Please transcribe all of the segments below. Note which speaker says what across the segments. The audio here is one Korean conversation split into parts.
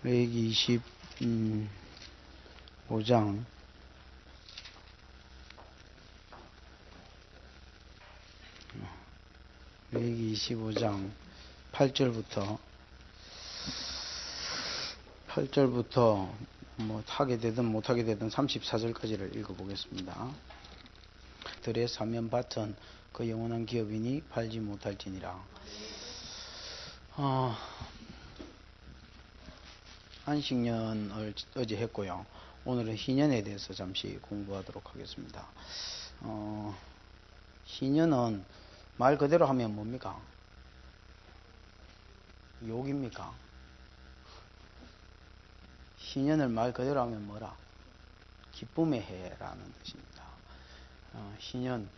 Speaker 1: 레위기 25장 8절부터 뭐 하게 되든 못하게 되든 34절까지를 읽어보겠습니다. 들의 사면 밭은 그 영원한 기업이니 팔지 못할지니라. 안식년을 어제 했고요. 오늘은 희년에 대해서 잠시 공부하도록 하겠습니다. 희년은 말 그대로 하면 뭡니까? 욕입니까? 희년을 말 그대로 하면 뭐라? 기쁨의 해라는 뜻입니다. 희년,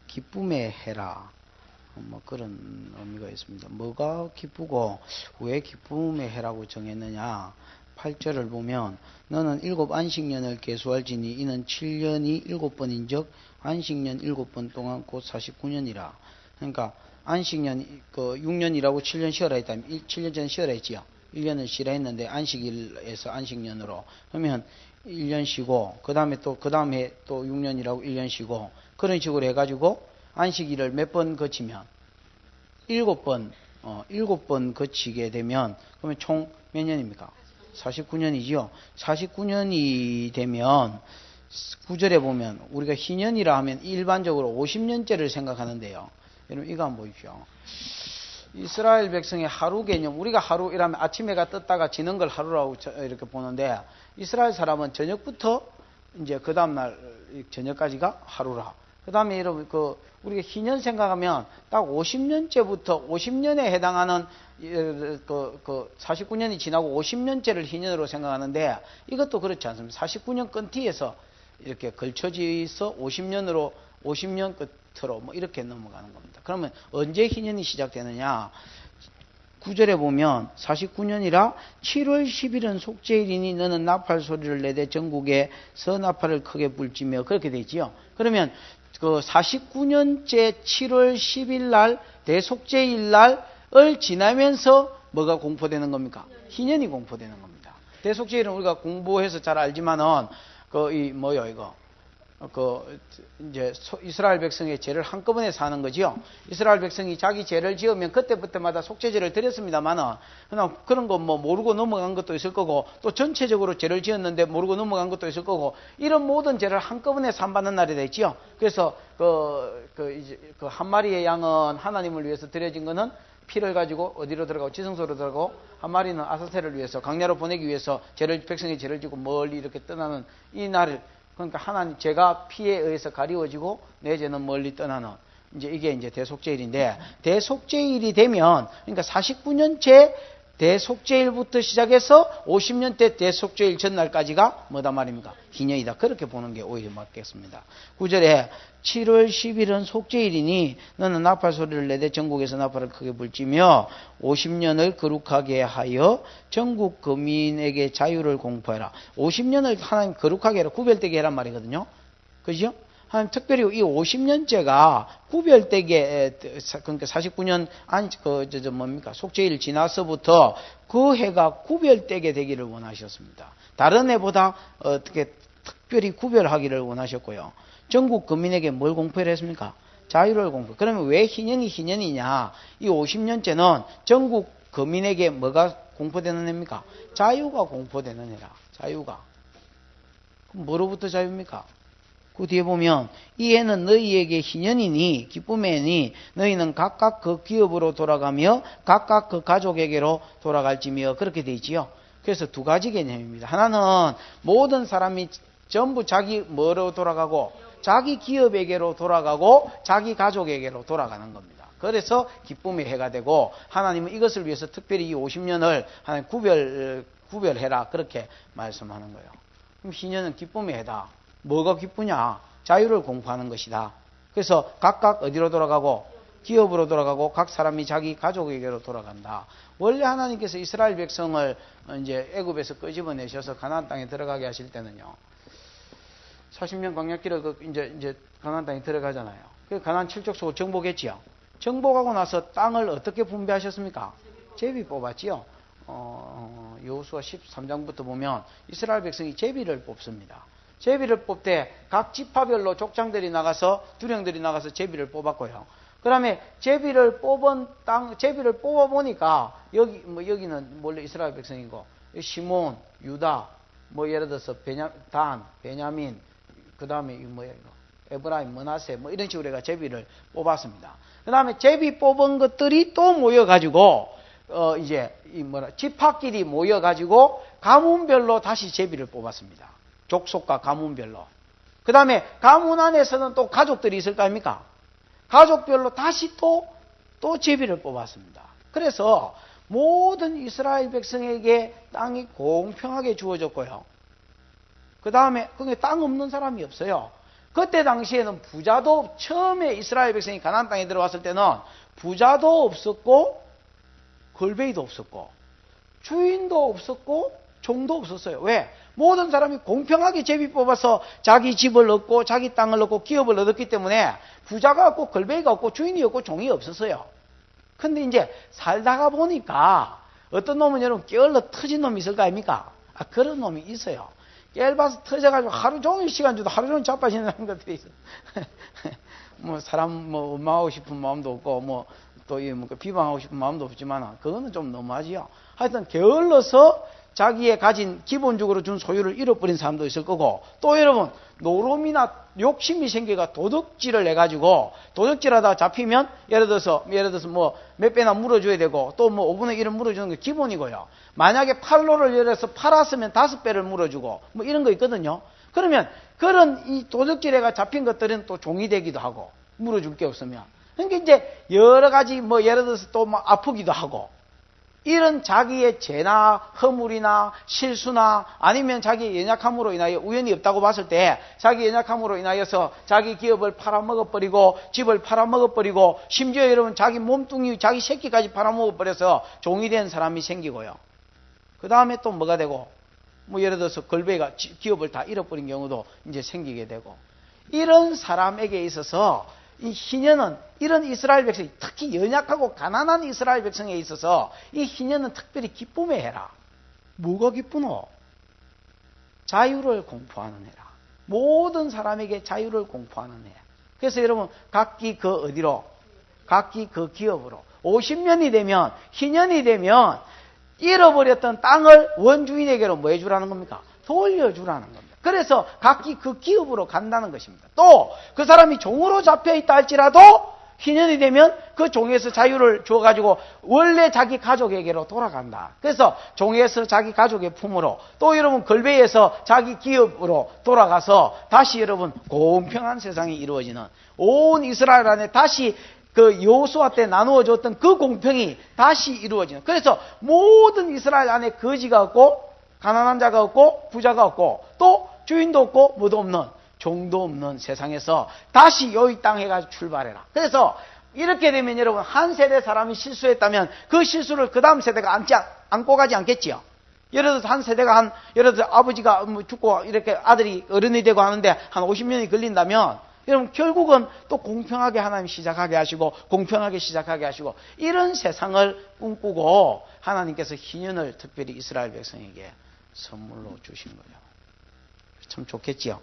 Speaker 1: 기쁨의 해라. 뭐 그런 의미가 있습니다. 뭐가 기쁘고 왜 기쁨의 해라고 정했느냐? 8절을 보면 너는 7 안식년을 계수할지니 이는 7년이 7번인즉 안식년 7번 동안 곧 49년이라. 그러니까 안식년 6년이라고 7년 쉬어라 했다면 7년 전에 쉬어라 했지요. 1년을 쉬라 했는데 안식일에서 안식년으로 그러면 1년 쉬고 그 다음에 또 6년이라고 1년 쉬고 그런 식으로 해가지고 안식일을 몇 번 거치면 7번 7번 거치게 되면 그러면 총 몇 년입니까? 49년이지요. 49년이 되면 9절에 보면 우리가 희년이라 하면 일반적으로 50년째를 생각하는데요. 여러분 이거 한번 보십시오. 이스라엘 백성의 하루 개념, 우리가 하루 이라면 아침에가 떴다가 지는 걸 하루라고 이렇게 보는데 이스라엘 사람은 저녁부터 이제 그 다음날 저녁까지가 하루라. 그 다음에 여러분 우리가 희년 생각하면 딱 50년째부터 50년에 해당하는 49년이 지나고 50년째를 희년으로 생각하는데 이것도 그렇지 않습니다. 49년 끈티에서 이렇게 걸쳐져서 50년으로 50년 끝으로 뭐 이렇게 넘어가는 겁니다. 그러면 언제 희년이 시작되느냐? 9절에 보면 49년이라 7월 10일은 속죄일이니 너는 나팔 소리를 내되 전국에서 나팔을 크게 불지며 그렇게 되지요. 그러면 그 49년째 7월 10일 날 대속죄일 날을 지나면서 뭐가 공포되는 겁니까? 희년이 공포되는 겁니다. 대속죄일은 우리가 공부해서 잘 알지만은 이제 이스라엘 백성의 죄를 한꺼번에 사는 거지요. 이스라엘 백성이 자기 죄를 지으면 그때부터마다 속죄제를 드렸습니다만은 그냥 그런 거 뭐 모르고 넘어간 것도 있을 거고 또 전체적으로 죄를 지었는데 모르고 넘어간 것도 있을 거고 이런 모든 죄를 한꺼번에 산받는 날이 되지요. 그래서 한 마리의 양은 하나님을 위해서 드려진 거는 피를 가지고 어디로 들어가고 지성소로 들어가고 한 마리는 아사세를 위해서 강야로 보내기 위해서 백성의 죄를 지고 멀리 이렇게 떠나는 이 날을 그러니까 하나님 제가 피에 의해서 가리워지고 내 죄는 멀리 떠나는 이게 이제 대속죄일인데 대속죄일이 되면 그러니까 49년째 대속죄일부터 시작해서 50년째 대속죄일 전날까지가 뭐다 말입니까? 희년이다. 그렇게 보는 게 오히려 맞겠습니다. 9절에 7월 10일은 속죄일이니 너는 나팔 소리를 내되 전국에서 나팔을 크게 불지며 50년을 거룩하게 하여 전국 거민에게 자유를 공포해라. 50년을 하나님 거룩하게 해라. 구별되게 해란 말이거든요. 그죠? 하나님 특별히 이 50년째가 구별되게 그러니까 49년 속죄일 지나서부터 그 해가 구별되게 되기를 원하셨습니다. 다른 해보다 어떻게 특별히 구별하기를 원하셨고요. 전국 거민에게 뭘 공포를 했습니까? 자유를 공포. 그러면 왜 희년이냐? 이 50년째는 전국 거민에게 뭐가 공포되는 해입니까? 자유가 공포되는 해라. 자유가. 그럼 뭐로부터 자유입니까? 그 뒤에 보면 이 해는 너희에게 희년이니 기쁨의 해니 너희는 각각 그 기업으로 돌아가며 각각 그 가족에게로 돌아갈지며 그렇게 되어 있지요. 그래서 두 가지 개념입니다. 하나는 모든 사람이 전부 자기 뭐로 돌아가고 자기 기업에게로 돌아가고 자기 가족에게로 돌아가는 겁니다. 그래서 기쁨의 해가 되고 하나님은 이것을 위해서 특별히 이 50년을 하나님 구별해라 그렇게 말씀하는 거예요. 그럼 희년은 기쁨의 해다. 뭐가 기쁘냐? 자유를 공포하는 것이다. 그래서 각각 어디로 돌아가고 기업으로 돌아가고 각 사람이 자기 가족에게로 돌아간다. 원래 하나님께서 이스라엘 백성을 이제 애굽에서 끄집어내셔서 가나안 땅에 들어가게 하실 때는요. 40년 광야길을 이제 가나안 땅에 들어가잖아요. 그 가나안 7족속 정복했지요. 정복하고 나서 땅을 어떻게 분배하셨습니까? 제비 뽑았지요. 여호수아 13장부터 보면 이스라엘 백성이 제비를 뽑습니다. 제비를 뽑되 각 지파별로 족장들이 나가서 두령들이 나가서 제비를 뽑았고요. 그다음에 제비를 뽑아보니까 여기는 원래 이스라엘 백성이고 시몬, 유다, 예를 들어서 베냐민, 그다음에 에브라임, 므낫세 이런 식으로 해가 제비를 뽑았습니다. 그다음에 제비 뽑은 것들이 또 모여가지고 지파끼리 모여가지고 가문별로 다시 제비를 뽑았습니다. 족속과 가문별로. 그 다음에 가문 안에서는 또 가족들이 있을 거 아닙니까? 가족별로 다시 또 제비를 뽑았습니다. 그래서 모든 이스라엘 백성에게 땅이 공평하게 주어졌고요. 그 다음에 땅 없는 사람이 없어요. 그때 당시에는 부자도 처음에 이스라엘 백성이 가나안 땅에 들어왔을 때는 부자도 없었고 걸베이도 없었고 주인도 없었고 종도 없었어요. 왜? 모든 사람이 공평하게 제비 뽑아서 자기 집을 얻고 자기 땅을 얻고 기업을 얻었기 때문에 부자가 없고 걸베이가 없고 주인이 없고 종이 없었어요. 근데 이제 살다가 보니까 어떤 놈은 여러분 깨얼러 터진 놈이 있을 거 아닙니까? 그런 놈이 있어요. 깨얼봐서 터져가지고 하루 종일 시간 줘도 하루 종일 자빠지는 것들이 있어요. 사람 원망하고 싶은 마음도 없고 또 비방하고 싶은 마음도 없지만 그거는 좀 너무하지요. 하여튼 게을러서 자기의 가진 기본적으로 준 소유를 잃어버린 사람도 있을 거고 또 여러분 노름이나 욕심이 생겨가 도둑질을 해가지고 도둑질하다 잡히면 예를 들어서 몇 배나 물어줘야 되고 또 5분의 1을 물어주는 게 기본이고요. 만약에 팔로를 열어서 팔았으면 5배를 물어주고 이런 거 있거든요. 그러면 그런 이 도둑질해가 잡힌 것들은 또 종이 되기도 하고 물어줄 게 없으면 그러니까 이제 여러 가지 예를 들어서 또 아프기도 하고 이런 자기의 죄나 허물이나 실수나 아니면 자기의 연약함으로 인하여 우연히 없다고 봤을 때 자기 연약함으로 인하여서 자기 기업을 팔아먹어버리고 집을 팔아먹어버리고 심지어 여러분 자기 몸뚱이 자기 새끼까지 팔아먹어버려서 종이 된 사람이 생기고요. 그 다음에 또 뭐가 되고 예를 들어서 걸베이가 기업을 다 잃어버린 경우도 이제 생기게 되고 이런 사람에게 있어서 이 희년은 이런 이스라엘 백성이 특히 연약하고 가난한 이스라엘 백성에 있어서 이 희년은 특별히 기쁨의 해라. 뭐가 기쁘노? 자유를 공포하는 해라. 모든 사람에게 자유를 공포하는 해. 그래서 여러분 각기 각기 그 기업으로 50년이 되면 희년이 되면 잃어버렸던 땅을 원주인에게로 뭐 해주라는 겁니까? 돌려주라는 겁니다. 그래서 각기 그 기업으로 간다는 것입니다. 또 그 사람이 종으로 잡혀있다 할지라도 희년이 되면 그 종에서 자유를 주어가지고 원래 자기 가족에게로 돌아간다. 그래서 종에서 자기 가족의 품으로 또 여러분 걸베에서 자기 기업으로 돌아가서 다시 여러분 공평한 세상이 이루어지는 온 이스라엘 안에 다시 그 여호수아 때 나누어졌던 그 공평이 다시 이루어지는 그래서 모든 이스라엘 안에 거지가 없고 가난한 자가 없고 부자가 없고 또 주인도 없고 뭐도 없는 종도 없는 세상에서 다시 여기 땅에 가서 출발해라. 그래서 이렇게 되면 여러분 한 세대 사람이 실수했다면 그 실수를 그 다음 세대가 안고 가지 않겠지요. 예를 들어서 한 세대가 예를 들어서 아버지가 죽고 이렇게 아들이 어른이 되고 하는데 한 50년이 걸린다면 여러분 결국은 또 공평하게 하나님 시작하게 하시고 공평하게 시작하게 하시고 이런 세상을 꿈꾸고 하나님께서 희년을 특별히 이스라엘 백성에게 선물로 주신 거예요. 참 좋겠지요?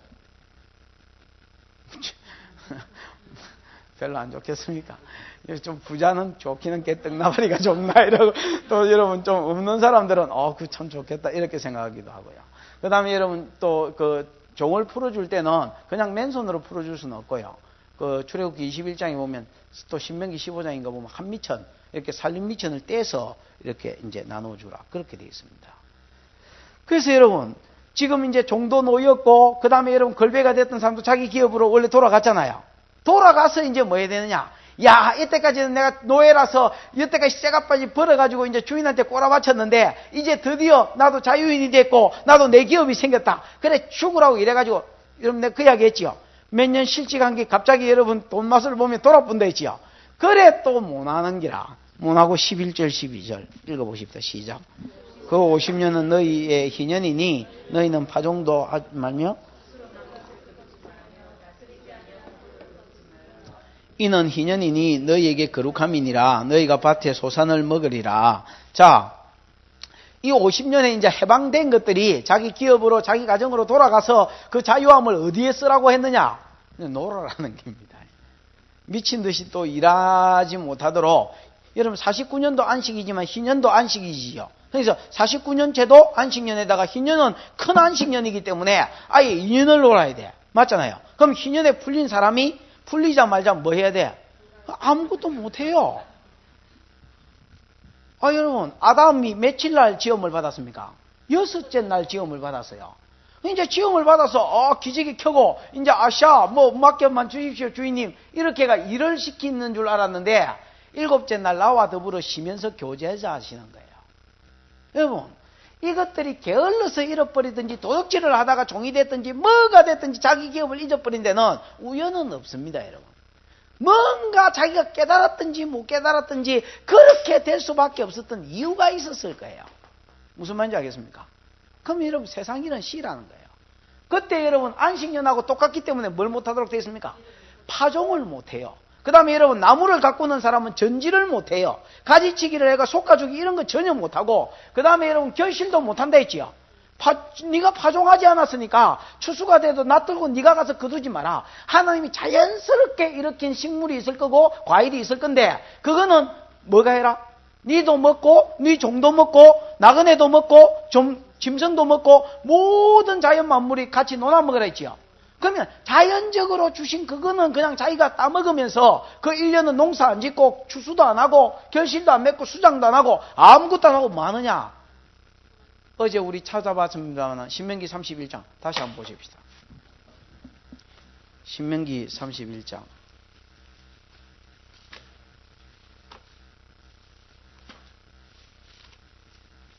Speaker 1: 별로 안 좋겠습니까? 좀 부자는 좋기는 개떡나발이가 좋나 이러고 또 여러분 좀 없는 사람들은 그 참 좋겠다 이렇게 생각하기도 하고요. 그 다음에 여러분 또 그 종을 풀어줄 때는 그냥 맨손으로 풀어줄 수는 없고요. 그 출애굽기 21장에 보면 또 신명기 15장인가 보면 한 미천 이렇게 살림 미천을 떼서 이렇게 이제 나눠주라 그렇게 되어 있습니다. 그래서 여러분 지금 이제 종도 놓였고 그 다음에 여러분 걸베가 됐던 사람도 자기 기업으로 원래 돌아갔잖아요. 돌아가서 이제 뭐 해야 되느냐? 야, 이때까지는 내가 노예라서 이때까지 쇠가빠지 벌어가지고 이제 주인한테 꼬라박혔는데 이제 드디어 나도 자유인이 됐고 나도 내 기업이 생겼다. 그래 죽으라고 이래가지고 여러분 내가 그 이야기 했지요. 몇 년 실직한 게 갑자기 여러분 돈 맛을 보면 돌아본다 했지요. 그래 또 못하는 기라. 못하고 11절 12절 읽어보십시오. 시작. 그 50년은 너희의 희년이니 너희는 파종도 하지 말며 이는 희년이니 너희에게 거룩함이니라. 너희가 밭에 소산을 먹으리라. 자, 이 50년에 이제 해방된 것들이 자기 기업으로 자기 가정으로 돌아가서 그 자유함을 어디에 쓰라고 했느냐? 놀아라는 겁니다. 미친 듯이 또 일하지 못하도록. 여러분 49년도 안식이지만 희년도 안식이지요. 그래서 49년째도 안식년에다가 희년은 큰 안식년이기 때문에 아예 2년을 놀아야 돼. 맞잖아요. 그럼 희년에 풀린 사람이 풀리자마자 뭐 해야 돼? 아무것도 못해요. 여러분, 아담이 며칠 날 지음을 받았습니까? 6째 날 지음을 받았어요. 이제 지음을 받아서, 기저귀 켜고, 이제 맡겨만 주십시오, 주인님. 이렇게가 일을 시키는 줄 알았는데, 7째 날 나와 더불어 쉬면서 교제자 하시는 거예요. 여러분, 이것들이 게을러서 잃어버리든지, 도둑질을 하다가 종이 됐든지, 뭐가 됐든지 자기 기업을 잊어버린 데는 우연은 없습니다, 여러분. 뭔가 자기가 깨달았든지 못 깨달았든지 그렇게 될 수밖에 없었던 이유가 있었을 거예요. 무슨 말인지 알겠습니까? 그럼 여러분 세상 일은 시라는 거예요. 그때 여러분 안식년하고 똑같기 때문에 뭘 못하도록 되어 있습니까? 파종을 못해요. 그 다음에 여러분 나무를 가꾸는 사람은 전지를 못해요. 가지치기를 해가 솎아주기 이런 거 전혀 못하고 그 다음에 여러분 결실도 못한다 했지요. 네가 파종하지 않았으니까 추수가 돼도 놔두고 네가 가서 거두지 마라. 하나님이 자연스럽게 일으킨 식물이 있을 거고 과일이 있을 건데 그거는 뭐가 해라? 니도 먹고 네 종도 먹고 나그네도 먹고 짐승도 먹고 모든 자연 만물이 같이 논아 먹으라 했지요. 그러면 자연적으로 주신 그거는 그냥 자기가 따먹으면서 그 1년은 농사 안 짓고 추수도 안 하고 결실도 안 맺고 수장도 안 하고 아무것도 안 하고 뭐 하느냐? 어제 우리 찾아봤습니다만 신명기 31장 다시 한번 보십시다. 신명기 31장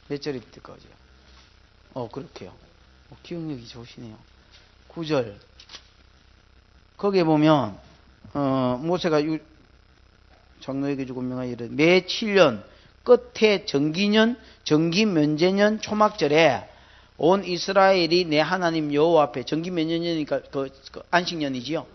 Speaker 1: 몇 절일 때까지요? 그렇게요. 기억력이 좋으시네요. 9절 거기에 보면 모세가 장로에게 주고 명하여 이르되 매 7년 끝에 정기년, 정기면제년 초막절에 온 이스라엘이 내 하나님 여호와 앞에 정기면제년이니까 그 안식년이지요.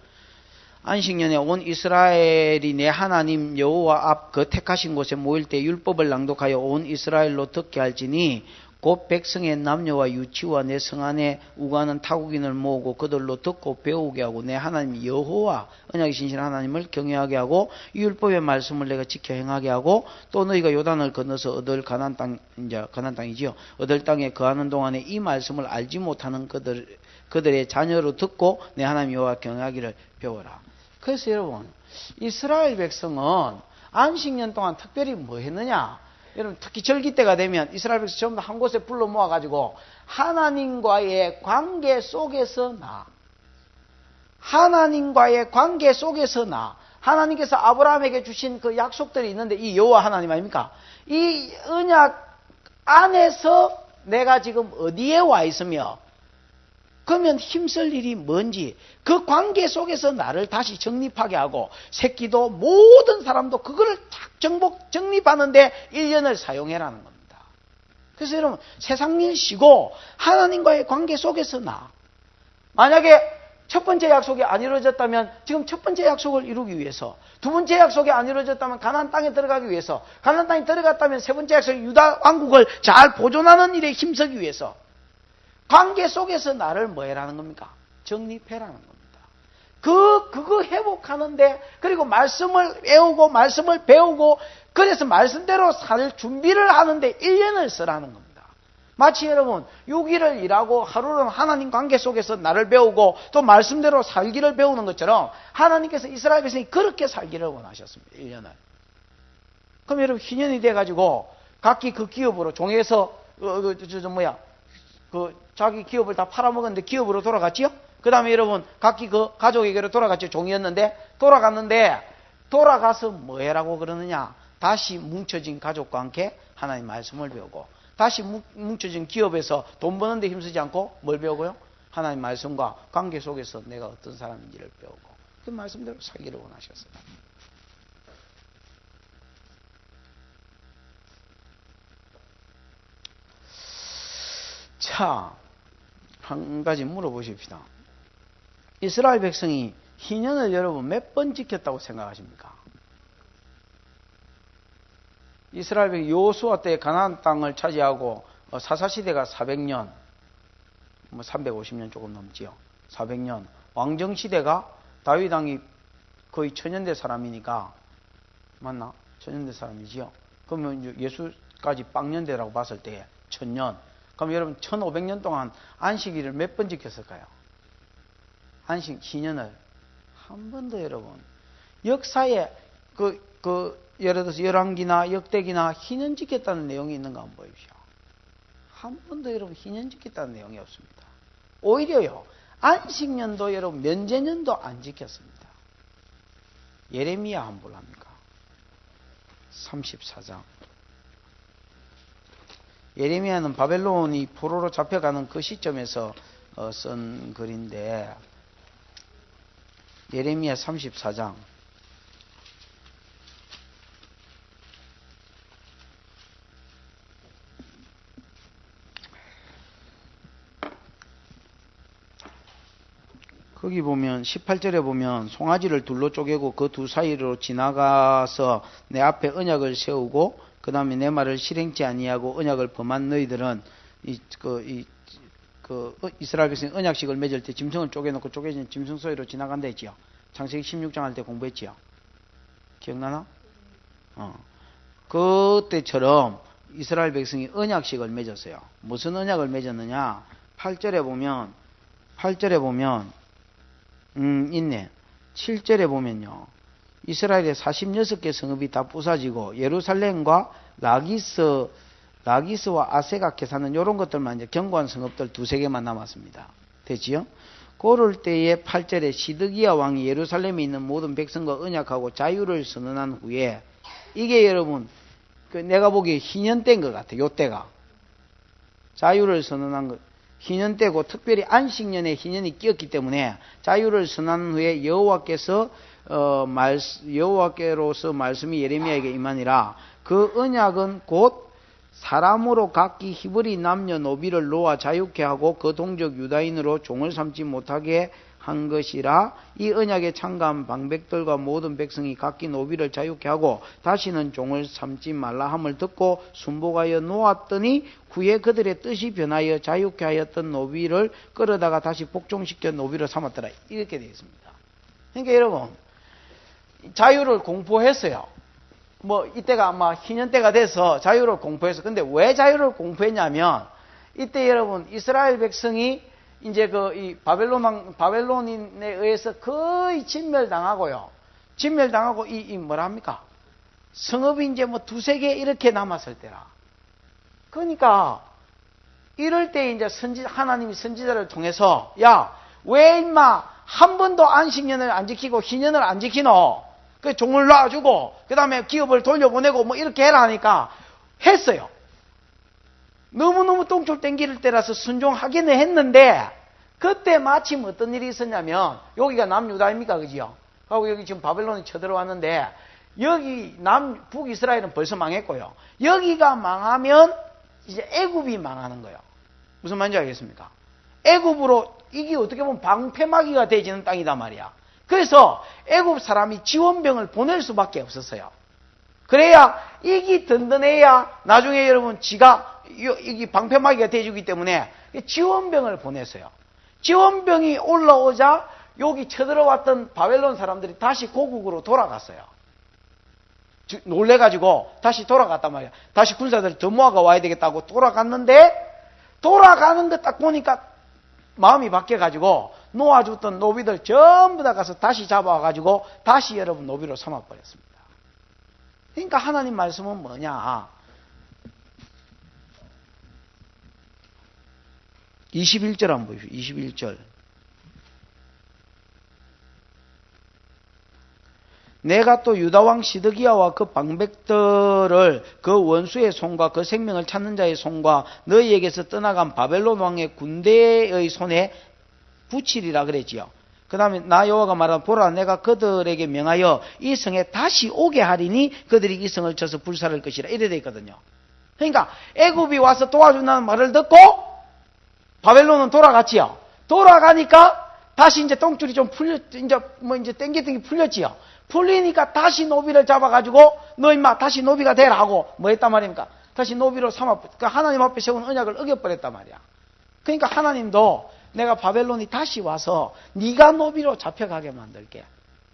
Speaker 1: 안식년에 온 이스라엘이 내 하나님 여호와 앞 그 택하신 곳에 모일 때 율법을 낭독하여 온 이스라엘로 듣게 할지니 곧 백성의 남녀와 유치와 내 성 안에 우가는 타국인을 모으고 그들로 듣고 배우게 하고 내 하나님 여호와 언약의 신실한 하나님을 경외하게 하고 이 율법의 말씀을 내가 지켜 행하게 하고 또 너희가 요단을 건너서 얻을 가나안 땅 이제 가나안 땅이지요. 얻을 땅에 거하는 동안에 이 말씀을 알지 못하는 그들의 자녀로 듣고 내 하나님 여호와 경외하기를 배워라. 그래서 여러분 이스라엘 백성은 안식년 동안 특별히 뭐 했느냐? 여러분 특히 절기 때가 되면 이스라엘 백성 전부 한 곳에 불러 모아가지고 하나님과의 관계 속에서 하나님과의 관계 속에서 하나님께서 아브라함에게 주신 그 약속들이 있는데 이 여호와 하나님 아닙니까? 이 언약 안에서 내가 지금 어디에 와 있으며 그러면 힘쓸 일이 뭔지 그 관계 속에서 나를 다시 정립하게 하고 새끼도 모든 사람도 그거를 딱 정립하는데 1년을 사용해라는 겁니다. 그래서 여러분 세상 일 쉬고 하나님과의 관계 속에서 만약에 첫 번째 약속이 안 이루어졌다면 지금 첫 번째 약속을 이루기 위해서 두 번째 약속이 안 이루어졌다면 가나안 땅에 들어가기 위해서 가나안 땅에 들어갔다면 세 번째 약속 유다 왕국을 잘 보존하는 일에 힘쓰기 위해서 관계 속에서 나를 뭐 해라는 겁니까? 정립해라는 겁니다. 그거 회복하는데, 그리고 말씀을 외우고, 말씀을 배우고, 그래서 말씀대로 살 준비를 하는데 1년을 쓰라는 겁니다. 마치 여러분, 6일을 일하고 하루는 하나님 관계 속에서 나를 배우고, 또 말씀대로 살기를 배우는 것처럼, 하나님께서 이스라엘 백성이 그렇게 살기를 원하셨습니다. 1년을. 그럼 여러분, 희년이 돼가지고, 각기 그 기업으로 종에서, 자기 기업을 다 팔아먹었는데 기업으로 돌아갔지요? 그 다음에 여러분, 각기 그 가족에게로 돌아갔죠. 종이었는데, 돌아가서 뭐 해라고 그러느냐? 다시 뭉쳐진 가족과 함께 하나님 말씀을 배우고, 다시 뭉쳐진 기업에서 돈 버는데 힘쓰지 않고 뭘 배우고요? 하나님 말씀과 관계 속에서 내가 어떤 사람인지를 배우고, 그 말씀대로 살기를 원하셨어요. 자, 한 가지 물어보십시다. 이스라엘 백성이 희년을 여러분 몇 번 지켰다고 생각하십니까? 이스라엘 백성이 여호수아 때 가나안 땅을 차지하고 사사시대가 400년, 뭐 350년 조금 넘지요. 400년. 왕정시대가 다윗 왕이 거의 천년대 사람이니까, 맞나? 천년대 사람이지요. 그러면 예수까지 빵년대라고 봤을 때 1000년. 그럼 여러분 1500년 동안 안식일을 몇 번 지켰을까요? 안식 희년을 한 번도 여러분 역사에 예를 들어서 열왕기나 역대기나 희년 지켰다는 내용이 있는가 한번 보십시오. 한 번도 여러분 희년 지켰다는 내용이 없습니다. 오히려요 안식년도 여러분 면제년도 안 지켰습니다. 예레미야 한번 볼랍니까? 34장. 예레미야는 바벨론이 포로로 잡혀가는 그 시점에서 쓴 글인데, 예레미야 34장. 거기 보면 18절에 보면 송아지를 둘로 쪼개고 그 두 사이로 지나가서 내 앞에 언약을 세우고 그 다음에 내 말을 실행치 아니하고 언약을 범한 너희들은 이스라엘 백성이 언약식을 맺을 때 짐승을 쪼개놓고 쪼개진 짐승 소리로 지나간다 했지요. 창세기 16장 할 때 공부했지요. 기억나나? 그때처럼 이스라엘 백성이 언약식을 맺었어요. 무슨 언약을 맺었느냐? 8절에 보면 있네. 7절에 보면요. 이스라엘의 46개 성읍이 다 부사지고 예루살렘과 라기스와 아세가 계사는 이런 것들만 이제 견고한 성읍들 2-3개만 남았습니다. 되지요? 그럴 때에 8절에 시드기야 왕이 예루살렘에 있는 모든 백성과 언약하고 자유를 선언한 후에 이게 여러분 내가 보기에 희년 때인 것 같아요. 요때가 자유를 선언한 것. 희년 때고 특별히 안식년에 희년이 끼었기 때문에 자유를 선언한 후에 여호와께로서 말씀이 예레미야에게 임하니라. 그 언약은 곧 사람으로 각기 히브리 남녀 노비를 놓아 자유케 하고 그 동족 유다인으로 종을 삼지 못하게 한 것이라. 이 언약에 참가한 방백들과 모든 백성이 각기 노비를 자유케 하고 다시는 종을 삼지 말라 함을 듣고 순복하여 놓았더니 후에 그들의 뜻이 변하여 자유케 하였던 노비를 끌어다가 다시 복종시켜 노비를 삼았더라. 이렇게 되어 있습니다. 그러니까 여러분 자유를 공포했어요. 뭐 이때가 아마 희년 때가 돼서 자유를 공포했어요. 근데 왜 자유를 공포했냐면 이때 여러분 이스라엘 백성이 이제 이 바벨론인에 의해서 거의 진멸당하고요. 진멸당하고 뭐라 합니까? 성읍이 이제 뭐 2-3개 이렇게 남았을 때라. 그러니까 이럴 때 이제 하나님이 선지자를 통해서 야, 왜 임마 한 번도 안식년을 안 지키고 희년을 안 지키노? 그 종을 놔주고 그 다음에 기업을 돌려보내고 뭐 이렇게 해라 하니까 했어요. 너무너무 똥줄 땡길 때라서 순종하기는 했는데 그때 마침 어떤 일이 있었냐면 여기가 남유다입니까? 그지요? 하고 여기 지금 바벨론이 쳐들어왔는데 여기 북이스라엘은 벌써 망했고요. 여기가 망하면 이제 애굽이 망하는 거예요. 무슨 말인지 알겠습니까? 애굽으로 이게 어떻게 보면 방패막이가 되지는 땅이단 말이야. 그래서 애굽 사람이 지원병을 보낼 수밖에 없었어요. 그래야 이기 든든해야 나중에 여러분 지가 이게 방패막이가 돼주기 때문에 지원병을 보냈어요. 지원병이 올라오자 여기 쳐들어왔던 바벨론 사람들이 다시 고국으로 돌아갔어요. 놀래가지고 다시 돌아갔단 말이야. 다시 군사들 더 모아가 와야 되겠다고 돌아갔는데 돌아가는 거 딱 보니까 마음이 바뀌어가지고 놓아줬던 노비들 전부 다 가서 다시 잡아와가지고 다시 여러분 노비로 삼아버렸습니다. 그러니까 하나님 말씀은 뭐냐? 21절 한번 보십시오. 21절. 내가 또 유다왕 시드기야와 그 방백들을 그 원수의 손과 그 생명을 찾는 자의 손과 너희에게서 떠나간 바벨론 왕의 군대의 손에 붙이리라 그랬지요. 그 다음에 나 여호와가 말하는 보라 내가 그들에게 명하여 이 성에 다시 오게 하리니 그들이 이 성을 쳐서 불살할 것이라 이래 돼 있거든요. 그러니까 애굽이 와서 도와준다는 말을 듣고 바벨론은 돌아갔지요. 돌아가니까 다시 이제 똥줄이 좀 이제 땡기땡기 풀렸지요. 풀리니까 다시 노비를 잡아가지고 너 임마 다시 노비가 되라 하고 뭐 했단 말입니까? 다시 노비로 삼아, 그러니까 하나님 앞에 세운 언약을 어겨버렸단 말이야. 그러니까 하나님도 내가 바벨론이 다시 와서 네가 노비로 잡혀가게 만들게.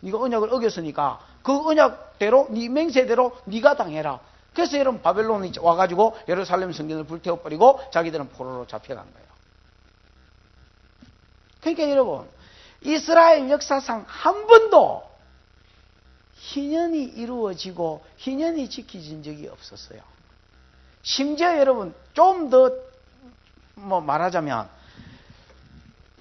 Speaker 1: 네가 언약을 어겼으니까 그 언약대로, 네 맹세대로 네가 당해라. 그래서 여러분 바벨론이 와가지고 예루살렘 성전을 불태워버리고 자기들은 포로로 잡혀간 거예요. 그러니까 여러분 이스라엘 역사상 한 번도 희년이 이루어지고 희년이 지켜진 적이 없었어요. 심지어 여러분 좀 더 말하자면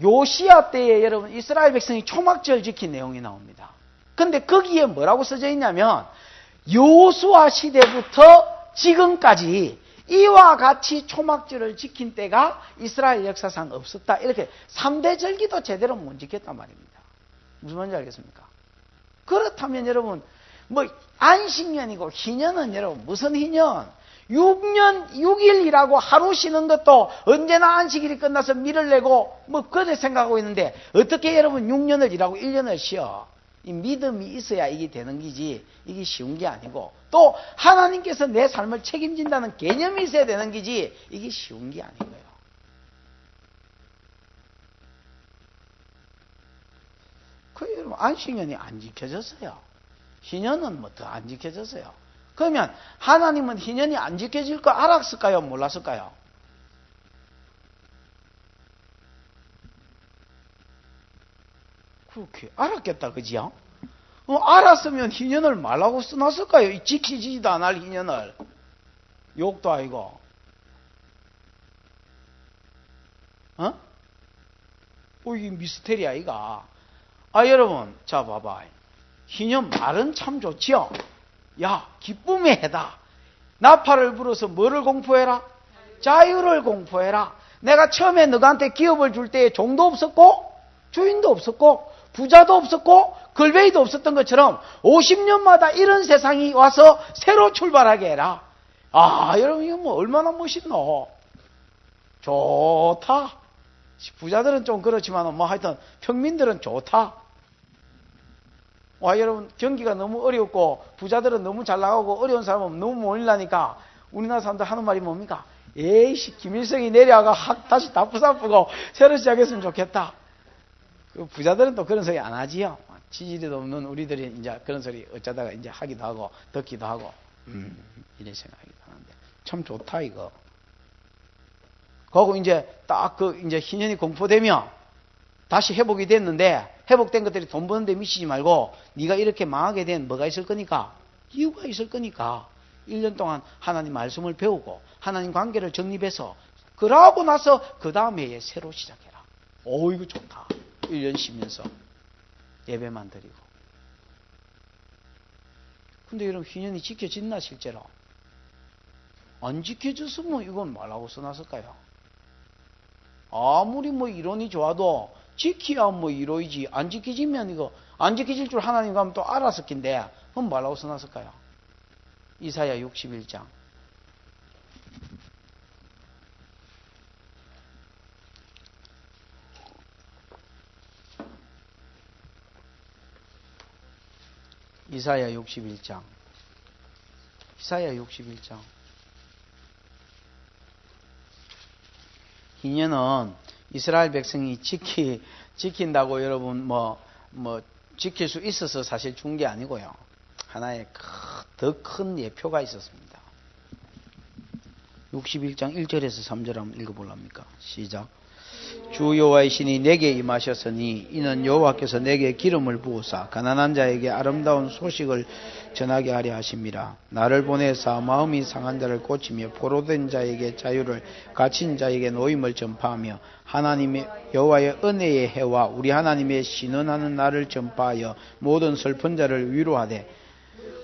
Speaker 1: 요시야 때에 여러분 이스라엘 백성이 초막절 지킨 내용이 나옵니다. 근데 거기에 뭐라고 써져 있냐면 요수아 시대부터 지금까지 이와 같이 초막절을 지킨 때가 이스라엘 역사상 없었다. 이렇게 3대 절기도 제대로 못 지켰단 말입니다. 무슨 말인지 알겠습니까? 그렇다면 여러분 안식년이고 희년은 여러분 무슨 희년? 6년 6일이라고 하루 쉬는 것도 언제나 안식일이 끝나서 밀을 내고 그래 생각하고 있는데 어떻게 여러분 6년을 일하고 1년을 쉬어? 이 믿음이 있어야 이게 되는 기지 이게 쉬운 게 아니고 또 하나님께서 내 삶을 책임진다는 개념이 있어야 되는 기지 이게 쉬운 게 아니고요. 그 여러분 안식년이 안 지켜졌어요. 희년은 더 안 지켜졌어요. 그러면 하나님은 희년이 안 지켜질 거 알았을까요? 몰랐을까요? 그렇게 알았겠다, 그지요? 알았으면 희년을 말라고 써놨을까요? 지키지도 않을 희년을. 욕도 아니고. 이게 미스테리야, 이가. 여러분, 자, 봐봐. 희년 말은 참 좋지요? 야, 기쁨의 해다. 나팔을 불어서 뭐를 공포해라? 자유를 공포해라. 내가 처음에 너한테 기업을 줄 때에 종도 없었고, 주인도 없었고, 부자도 없었고, 걸베이도 없었던 것처럼 50년마다 이런 세상이 와서 새로 출발하게 해라. 여러분, 이거 얼마나 멋있노? 좋다. 부자들은 좀 그렇지만, 하여튼, 평민들은 좋다. 여러분, 경기가 너무 어렵고, 부자들은 너무 잘 나가고, 어려운 사람은 너무 못 일하니까, 우리나라 사람들 하는 말이 뭡니까? 에이씨, 김일성이 내려와가 다시 다 부사쁘고, 새로 시작했으면 좋겠다. 그 부자들은 또 그런 소리 안 하지요. 지지리도 없는 우리들이 이제 그런 소리 어쩌다가 이제 하기도 하고, 듣기도 하고, 이런 생각이기도 하는데. 참 좋다, 이거. 그리고 이제 딱 이제 희년이 공포되면, 다시 회복이 됐는데 회복된 것들이 돈 버는 데 미치지 말고 네가 이렇게 망하게 된 뭐가 있을 거니까 이유가 있을 거니까 1년 동안 하나님 말씀을 배우고 하나님 관계를 정립해서 그러고 나서 그 다음 해에 새로 시작해라. 이거 좋다. 1년 쉬면서 예배만 드리고. 근데 여러분 희년이 지켜졌나 실제로? 안 지켜졌으면 이건 말라고 써놨을까요? 아무리 이론이 좋아도 지키야 이로이지. 안 지켜지면 이거 안 지켜질 줄 하나님 가면 또 알았을 텐데 그럼 뭐라고 써놨을까요? 이사야 61장. 이사야 61장. 이사야 61장. 희년은 이스라엘 백성이 지킨다고 여러분 지킬 수 있어서 사실 준 게 아니고요. 하나의 더 큰 예표가 있었습니다. 61장 1절에서 3절 한번 읽어볼랍니까? 시작. 주 여호와의 신이 내게 임하셨으니 이는 여호와께서 내게 기름을 부으사 가난한 자에게 아름다운 소식을 전하게 하려 하심이라. 나를 보내사 마음이 상한 자를 고치며 포로된 자에게 자유를 갇힌 자에게 노임을 전파하며 하나님의 여호와의 은혜의 해와 우리 하나님의 신원하는 날을 전파하여 모든 슬픈 자를 위로하되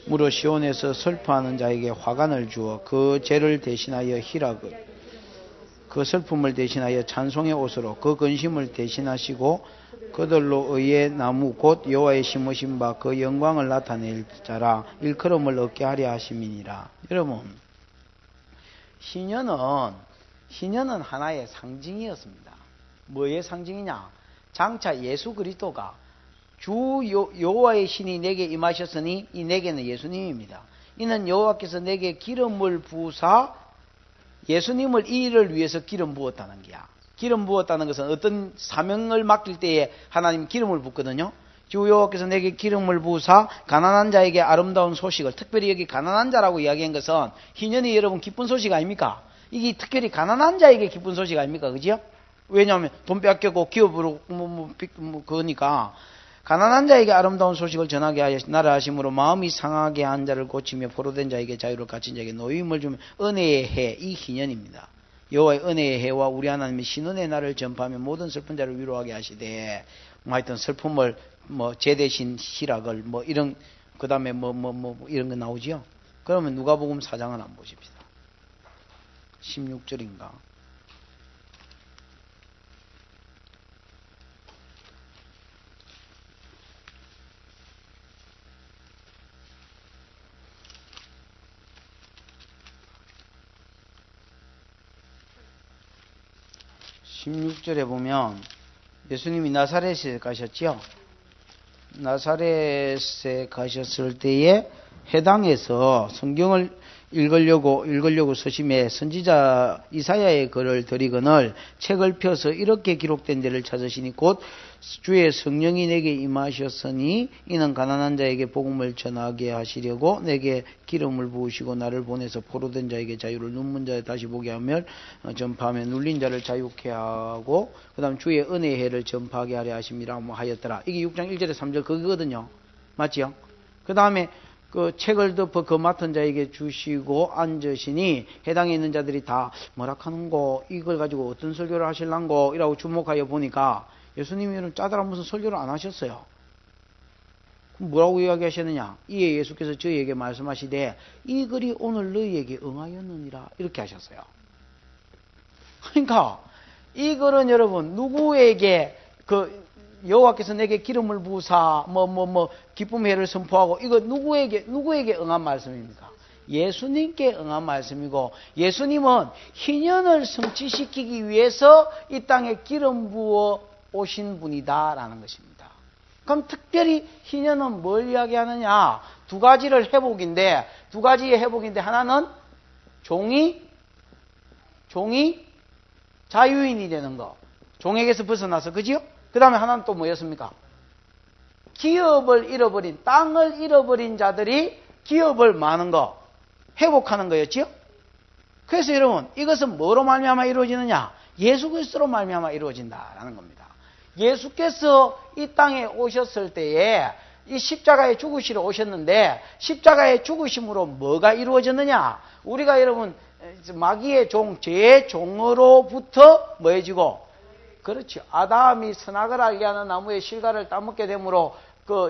Speaker 1: 무릇 시온에서 슬퍼하는 자에게 화관을 주어 그 죄를 대신하여 희락을 그 슬픔을 대신하여 찬송의 옷으로 그 근심을 대신하시고 그들로 의의 나무 곧 여호와의 심으신 바 그 영광을 나타낼 자라 일컬음을 얻게 하려 하심이니라. 여러분, 희년은 하나의 상징이었습니다. 뭐의 상징이냐? 장차 예수 그리스도가 주 여호와의 신이 내게 임하셨으니 이 내게는 예수님입니다. 이는 여호와께서 내게 기름을 부으사 예수님을 이 일을 위해서 기름 부었다는 거야. 기름 부었다는 것은 어떤 사명을 맡길 때에 하나님 기름을 붓거든요. 주 여호와께서 내게 기름을 부으사 가난한 자에게 아름다운 소식을, 특별히 여기 가난한 자라고 이야기한 것은 희년이 여러분 기쁜 소식 아닙니까? 이게 특별히 가난한 자에게 기쁜 소식 아닙니까? 그죠? 왜냐하면 돈 뺏겼고 기업으로 그거니까. 가난한 자에게 아름다운 소식을 전하게 하여 나를 하심으로 마음이 상하게 한 자를 고치며 포로된 자에게 자유를 갖춘 자에게 노임을 주며 은혜의 해, 이 희년입니다. 여호와의 은혜의 해와 우리 하나님의 신은의 날을 전파하며 모든 슬픈 자를 위로하게 하시되, 하여튼 슬픔을 제 대신 희락을 이런 그다음에 이런 거 나오지요. 그러면 누가복음 4장을 한번 보십시다. 16절인가? (16절에) 보면 예수님이 나사렛에 가셨죠. 나사렛에 가셨을 때에 해당에서 성경을 읽으려고 서심해 선지자 이사야의 글을 드리거늘 책을 펴서 이렇게 기록된 데를 찾으시니 곧 주의 성령이 내게 임하셨으니 이는 가난한 자에게 복음을 전하게 하시려고 내게 기름을 부으시고 나를 보내서 포로된 자에게 자유를, 눈먼 자에 다시 보게 하며 전파하며 눌린 자를 자유케 하고 그 다음 주의 은혜의 해를 전파하게 하려 하심이라 하였더라. 이게 6장 1절에 3절 그거거든요. 맞지요? 그 다음에 그 책을 덮어 그 맡은 자에게 주시고 앉으시니 해당에 있는 자들이 다 뭐라 하는고, 이걸 가지고 어떤 설교를 하실란고 이라고 주목하여 보니까 예수님이 짜다라 무슨 설교를 안 하셨어요. 그럼 뭐라고 이야기하셨느냐? 이에 예수께서 저희에게 말씀하시되 이 글이 오늘 너희에게 응하였느니라 이렇게 하셨어요. 그러니까 이 글은 여러분 누구에게 여호와께서 내게 기름을 부으사 기쁨의 해를 선포하고, 이거 누구에게 응한 말씀입니까? 예수님께 응한 말씀이고, 예수님은 희년을 성취시키기 위해서 이 땅에 기름 부어 오신 분이다라는 것입니다. 그럼 특별히 희년은 뭘 이야기하느냐? 두 가지의 회복인데 하나는 종이 자유인이 되는 거, 종에게서 벗어나서, 그지요? 그 다음에 하나는 또 뭐였습니까? 기업을 잃어버린, 땅을 잃어버린 자들이 기업을 많은 거, 회복하는 거였지요? 그래서 여러분, 이것은 뭐로 말미암아 이루어지느냐? 예수 그리스도로 말미암아 이루어진다라는 겁니다. 예수께서 이 땅에 오셨을 때에 이 십자가에 죽으시러 오셨는데, 십자가의 죽으심으로 뭐가 이루어졌느냐? 우리가 여러분, 마귀의 종, 죄의 종으로부터 뭐해지고, 그렇죠. 아담이 선악을 알게 하는 나무의 실과를 따먹게 되므로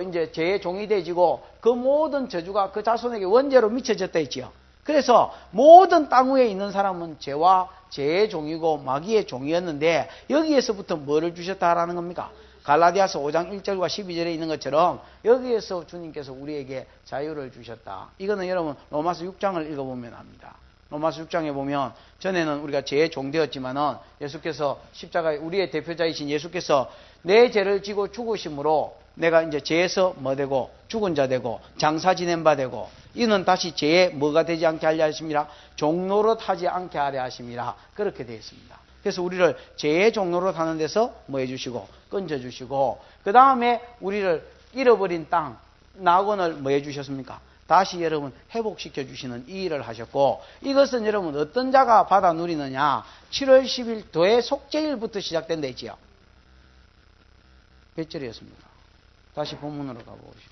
Speaker 1: 이제 죄의 종이 되지고 그 모든 저주가 그 자손에게 원죄로 미쳐졌다 했지요. 그래서 모든 땅 위에 있는 사람은 죄와 죄의 종이고 마귀의 종이었는데 여기에서부터 뭐를 주셨다라는 겁니까? 갈라디아서 5장 1절과 12절에 있는 것처럼 여기에서 주님께서 우리에게 자유를 주셨다. 이거는 여러분 로마서 6장을 읽어보면 압니다. 로마서 6장에 보면 전에는 우리가 죄의 종되었지만은 예수께서 십자가에 우리의 대표자이신 예수께서 내 죄를 지고 죽으심으로 내가 이제 죄에서 뭐 되고 죽은 자 되고 장사 지낸 바 되고, 이는 다시 죄에 뭐가 되지 않게 하려 하심이라, 종노릇 하지 않게 하려 하심이라, 그렇게 되어 있습니다. 그래서 우리를 죄의 종노릇 하는 데서 뭐 해주시고 건져주시고, 그 다음에 우리를 잃어버린 땅 낙원을 뭐 해주셨습니까? 다시 여러분 회복시켜 주시는 이 일을 하셨고, 이것은 여러분 어떤 자가 받아 누리느냐? 7월 10일 대속죄일부터 시작된다 했지요. 몇 절이었습니까? 다시 본문으로 가보십시오.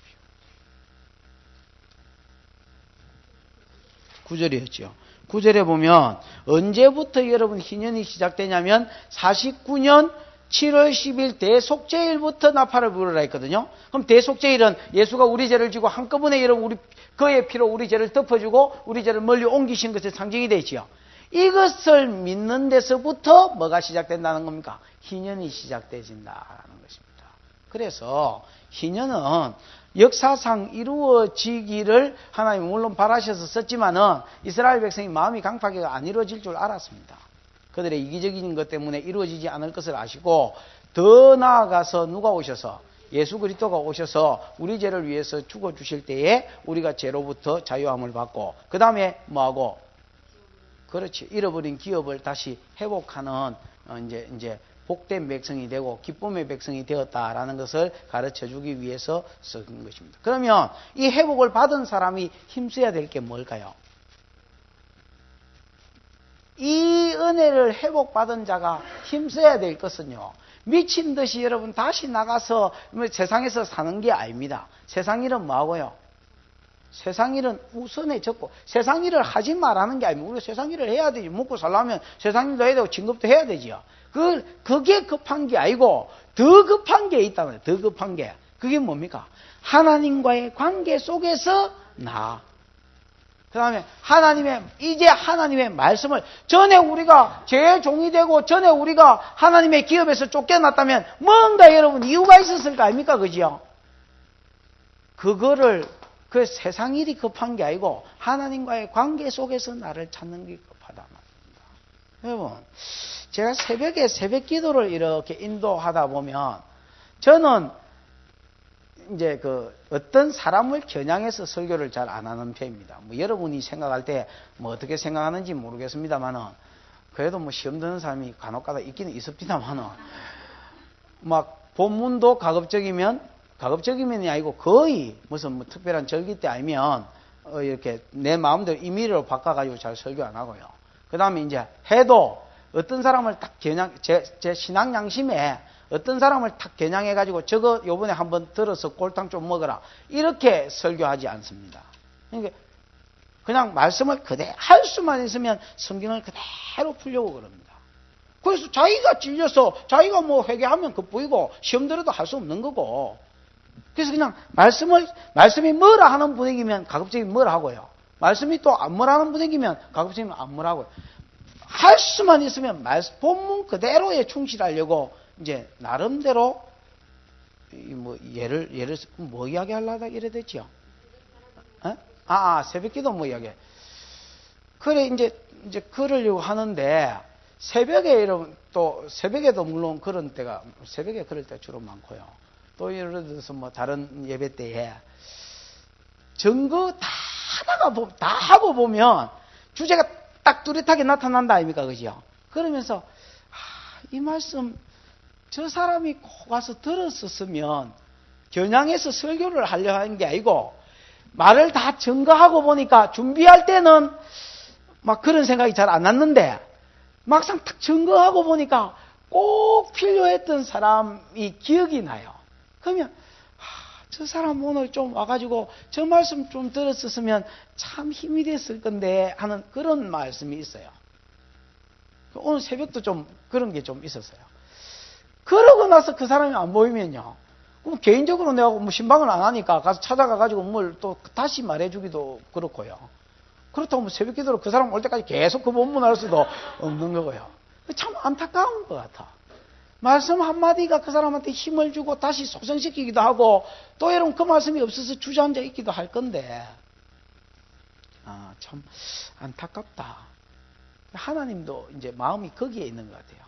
Speaker 1: 9절이었죠. 9절에 보면 언제부터 여러분 희년이 시작되냐면 49년 7월 10일 대속죄일부터 나팔을 불으라 했거든요. 그럼 대속죄일은 예수가 우리 죄를 지고 한꺼번에 여러분 그의 피로 우리 죄를 덮어주고 우리 죄를 멀리 옮기신 것의 상징이 되지요. 이것을 믿는 데서부터 뭐가 시작된다는 겁니까? 희년이 시작되진다라는 것입니다. 그래서 희년은 역사상 이루어지기를 하나님 물론 바라셔서 썼지만은 이스라엘 백성이 마음이 강팍하게 안 이루어질 줄 알았습니다. 그들의 이기적인 것 때문에 이루어지지 않을 것을 아시고, 더 나아가서 누가 오셔서 예수 그리스도가 오셔서 우리 죄를 위해서 죽어주실 때에 우리가 죄로부터 자유함을 받고, 그 다음에 뭐하고 그렇지. 잃어버린 기업을 다시 회복하는 이제 복된 백성이 되고 기쁨의 백성이 되었다라는 것을 가르쳐 주기 위해서 쓴 것입니다. 그러면 이 회복을 받은 사람이 힘써야 될 게 뭘까요? 이 은혜를 회복받은 자가 힘써야 될 것은요, 미친 듯이 여러분 다시 나가서 세상에서 사는 게 아닙니다. 세상 일은 뭐하고요? 세상 일은 우선에 적고, 세상 일을 하지 말라는 게 아니고, 우리가 세상 일을 해야 되지. 먹고 살려면 세상 일도 해야 되고, 진급도 해야 되지요. 그게 급한 게 아니고, 더 급한 게 있단 말이에요. 더 급한 게. 그게 뭡니까? 하나님과의 관계 속에서 그 다음에 이제 하나님의 말씀을, 전에 우리가 죄의 종이 되고, 전에 우리가 하나님의 기업에서 쫓겨났다면, 뭔가 여러분 이유가 있었을 거 아닙니까? 그지요? 그 세상 일이 급한 게 아니고 하나님과의 관계 속에서 나를 찾는 게 급하다 말입니다. 여러분, 제가 새벽에 새벽 기도를 이렇게 인도하다 보면 저는 이제 어떤 사람을 겨냥해서 설교를 잘 안 하는 편입니다. 뭐 여러분이 생각할 때 뭐 어떻게 생각하는지 모르겠습니다만은, 그래도 뭐 시험 드는 사람이 간혹가다 있기는 있습니다만은, 막 본문도 가급적이면이 아니고 거의 무슨 뭐 특별한 절기 때 아니면 이렇게 내 마음대로 임의로 바꿔가지고 잘 설교 안 하고요. 그 다음에 이제 해도 어떤 사람을 딱 제 신앙 양심에 어떤 사람을 딱 겨냥해가지고 저거 요번에 한번 들어서 골탕 좀 먹어라, 이렇게 설교하지 않습니다. 그러니까 그냥 말씀을 그대로 할 수만 있으면 성경을 그대로 풀려고 그럽니다. 그래서 자기가 찔려서 자기가 뭐 회개하면 보이고 시험 들어도 할 수 없는 거고, 그래서 그냥 말씀이 뭐라 하는 분위기면 가급적이면 뭐라 하고요. 말씀이 또 안 뭐라 하는 분위기면 가급적이면 안 뭐라 하고요. 할 수만 있으면 본문 그대로에 충실하려고 이제 나름대로 뭐 예를 뭐 이야기하려다 이래 됐죠. 새벽기도 뭐 이야기. 그래 이제 그러려고 하는데, 새벽에 여러분 또 새벽에도 물론 그런 때가, 새벽에 그럴 때 주로 많고요. 또 예를 들어서 뭐 다른 예배 때에 증거 다 하고 보면 주제가 딱 뚜렷하게 나타난다 아닙니까? 그죠? 그러면서 이 말씀 저 사람이 꼭 와서 들었었으면 겨냥해서 설교를 하려 하는 게 아니고, 말을 다 증거하고 보니까 준비할 때는 막 그런 생각이 잘 안 났는데, 막상 딱 증거하고 보니까 꼭 필요했던 사람이 기억이 나요. 그러면 저 사람 오늘 좀 와가지고 저 말씀 좀 들었었으면 참 힘이 됐을 건데 하는 그런 말씀이 있어요. 오늘 새벽도 좀 그런 게 좀 있었어요. 그러고 나서 그 사람이 안 보이면요, 그럼 개인적으로 내가 뭐 신방을 안 하니까 가서 찾아가가지고 뭘 또 다시 말해주기도 그렇고요. 그렇다고 뭐 새벽 기도로 그 사람 올 때까지 계속 그 본문 할 수도 없는 거고요. 참 안타까운 것 같아. 말씀 한마디가 그 사람한테 힘을 주고 다시 소생시키기도 하고, 또 여러분 그 말씀이 없어서 주저앉아 있기도 할 건데, 참 안타깝다. 하나님도 이제 마음이 거기에 있는 것 같아요.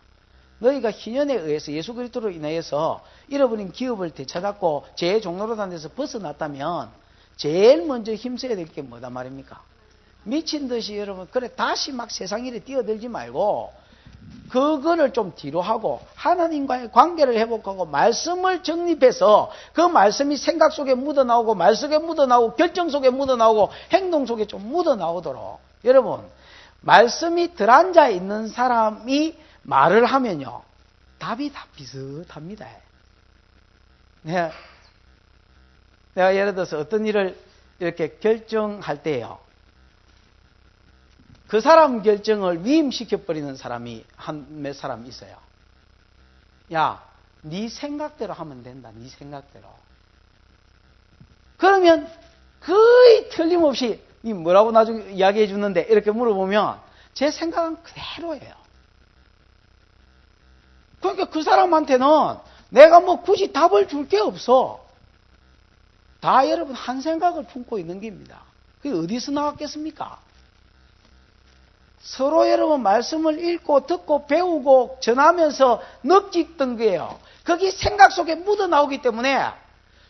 Speaker 1: 너희가 희년에 의해서 예수 그리스도로 인하여서 잃어버린 기업을 되찾았고 죄의 종로로 단 데서 벗어났다면 제일 먼저 힘써야 될 게 뭐다 말입니까? 미친 듯이 여러분 그래 다시 막 세상 일에 뛰어들지 말고 그거를 좀 뒤로 하고 하나님과의 관계를 회복하고 말씀을 정립해서 그 말씀이 생각 속에 묻어나오고 말 속에 묻어나오고 결정 속에 묻어나오고 행동 속에 좀 묻어나오도록, 여러분 말씀이 들앉아 있는 사람이 말을 하면요 답이 다 비슷합니다. 내가 예를 들어서 어떤 일을 이렇게 결정할 때요, 그 사람 결정을 위임시켜버리는 사람이 몇 사람 있어요. 야, 네 생각대로 하면 된다. 네 생각대로. 그러면 거의 틀림없이 니 뭐라고 나중에 이야기해 주는데 이렇게 물어보면 제 생각은 그대로예요. 그러니까 그 사람한테는 내가 뭐 굳이 답을 줄 게 없어. 다 여러분 한 생각을 품고 있는 겁니다. 그게 어디서 나왔겠습니까? 서로 여러분 말씀을 읽고 듣고 배우고 전하면서 느끼던 거예요. 거기 생각 속에 묻어나오기 때문에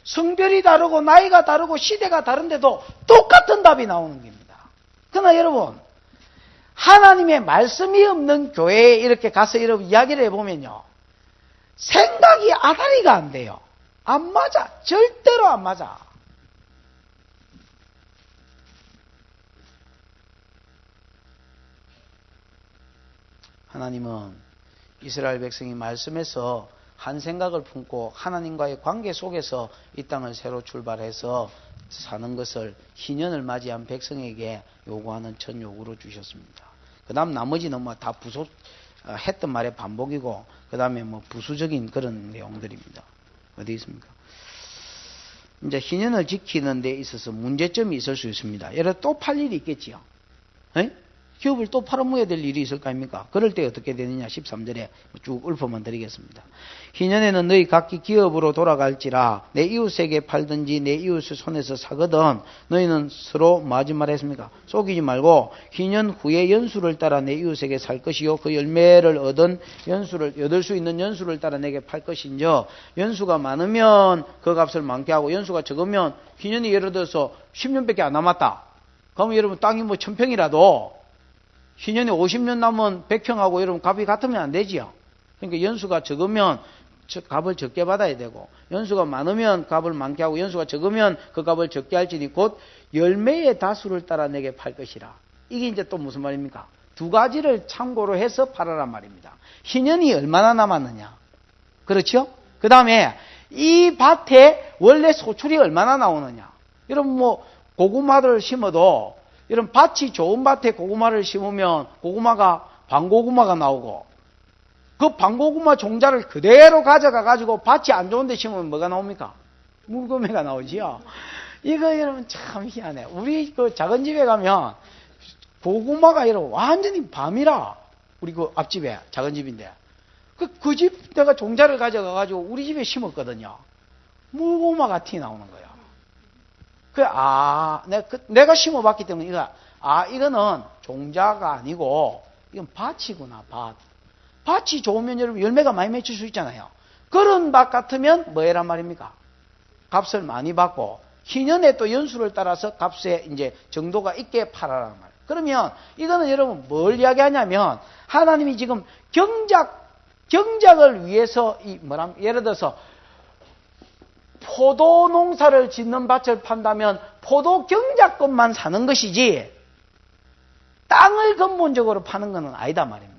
Speaker 1: 성별이 다르고 나이가 다르고 시대가 다른데도 똑같은 답이 나오는 겁니다. 그러나 여러분 하나님의 말씀이 없는 교회에 이렇게 가서 이렇게 이야기를 해보면요. 생각이 아다리가 안 돼요. 안 맞아. 절대로 안 맞아. 하나님은 이스라엘 백성이 말씀에서 한 생각을 품고 하나님과의 관계 속에서 이 땅을 새로 출발해서 사는 것을 희년을 맞이한 백성에게 요구하는 첫 요구로 주셨습니다. 그 다음 나머지는 뭐 다 했던 말의 반복이고, 그 다음에 뭐 부수적인 그런 내용들입니다. 어디 있습니까? 이제 희년을 지키는 데 있어서 문제점이 있을 수 있습니다. 예를 들어 또 팔 일이 있겠지요. 에? 기업을 또 팔아먹어야 될 일이 있을 거 아닙니까? 그럴 때 어떻게 되느냐 13절에 쭉 읊어만 드리겠습니다. 희년에는 너희 각기 기업으로 돌아갈지라 내 이웃에게 팔든지 내 이웃의 손에서 사거든 너희는 서로 뭐하지 말했습니까? 속이지 말고 희년 후에 연수를 따라 내 이웃에게 살 것이요 그 열매를 얻을 수 있는 연수를 따라 내게 팔 것인저 연수가 많으면 그 값을 많게 하고 연수가 적으면 희년이 예를 들어서 10년밖에 안 남았다. 그러면 여러분 땅이 뭐 1000평이라도 희년에 50년 남은 100평하고 여러분 값이 같으면 안 되지요. 그러니까 연수가 적으면 값을 적게 받아야 되고 연수가 많으면 값을 많게 하고 연수가 적으면 그 값을 적게 할지니 곧 열매의 다수를 따라 내게 팔 것이라. 이게 이제 또 무슨 말입니까? 두 가지를 참고로 해서 팔아란 말입니다. 희년이 얼마나 남았느냐. 그렇죠? 그 다음에 이 밭에 원래 소출이 얼마나 나오느냐. 여러분 뭐 고구마를 심어도 이런 밭이 좋은 밭에 고구마를 심으면 고구마가 반고구마가 나오고 그 반고구마 종자를 그대로 가져가 가지고 밭이 안 좋은 데 심으면 뭐가 나옵니까? 물고매가 나오지요. 이거 여러분 참 희한해. 우리 그 작은 집에 가면 고구마가 여러분 완전히 밤이라. 우리 그 앞집에 작은 집인데 그 집 내가 종자를 가져가 가지고 우리 집에 심었거든요. 물고구마가 티 나오는 거예요. 내가 심어봤기 때문에 이거는 종자가 아니고 이건 밭이구나, 밭. 밭이 좋으면 여러분 열매가 많이 맺힐 수 있잖아요. 그런 밭 같으면 뭐해란 말입니까? 값을 많이 받고 희년에 또 연수를 따라서 값에 이제 정도가 있게 팔아라는 말. 그러면 이거는 여러분 뭘 이야기하냐면 하나님이 지금 경작을 위해서 예를 들어서 포도 농사를 짓는 밭을 판다면 포도 경작권만 사는 것이지 땅을 근본적으로 파는 것은 아니다 말입니다.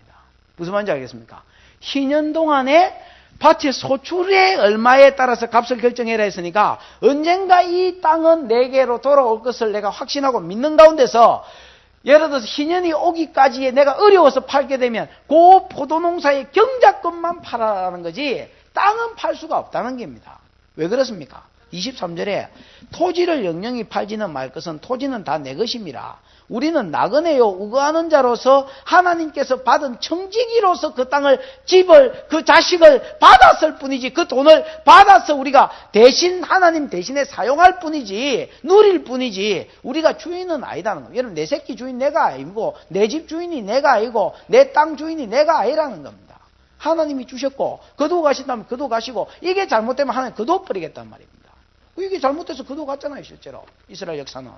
Speaker 1: 무슨 말인지 알겠습니까? 희년 동안에 밭의 소출의 얼마에 따라서 값을 결정해라 했으니까 언젠가 이 땅은 내게로 돌아올 것을 내가 확신하고 믿는 가운데서 예를 들어서 희년이 오기까지에 내가 어려워서 팔게 되면 그 포도 농사의 경작권만 팔아라는 거지 땅은 팔 수가 없다는 겁니다. 왜 그렇습니까? 23절에 토지를 영영히 팔지는 말 것은 토지는 다 내 것임이라. 우리는 나그네요 우거하는 자로서 하나님께서 받은 청지기로서 그 땅을 집을 그 자식을 받았을 뿐이지 그 돈을 받아서 우리가 대신 하나님 대신에 사용할 뿐이지 누릴 뿐이지 우리가 주인은 아니다는 겁니다. 여러분 내 새끼 주인 내가 아니고 내 집 주인이 내가 아니고 내 땅 주인이 내가 아니라는 겁니다. 하나님이 주셨고 거두어 가신다면 거두어 가시고 이게 잘못되면 하나님 거두어 버리겠단 말입니다. 이게 잘못돼서 거두어 갔잖아요. 실제로 이스라엘 역사는.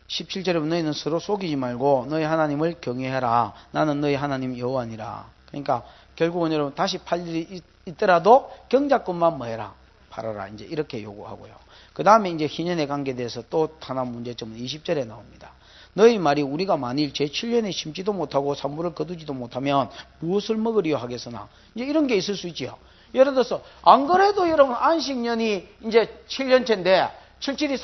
Speaker 1: 17절에 너희는 서로 속이지 말고 너희 하나님을 경외해라. 나는 너희 하나님 여호와니라. 그러니까 결국은 여러분 다시 팔 일이 있더라도 경작권만 뭐 해라. 팔아라. 이제 이렇게 요구하고요. 그 다음에 이제 희년의 관계에 대해서 또 하나 문제점은 20절에 나옵니다. 너희 말이 우리가 만일 제7년에 심지도 못하고 산물을 거두지도 못하면 무엇을 먹으리요 하겠으나 이제 이런 게 있을 수 있지요. 예를 들어서 안 그래도 여러분 안식년이 이제 7년째인데 77이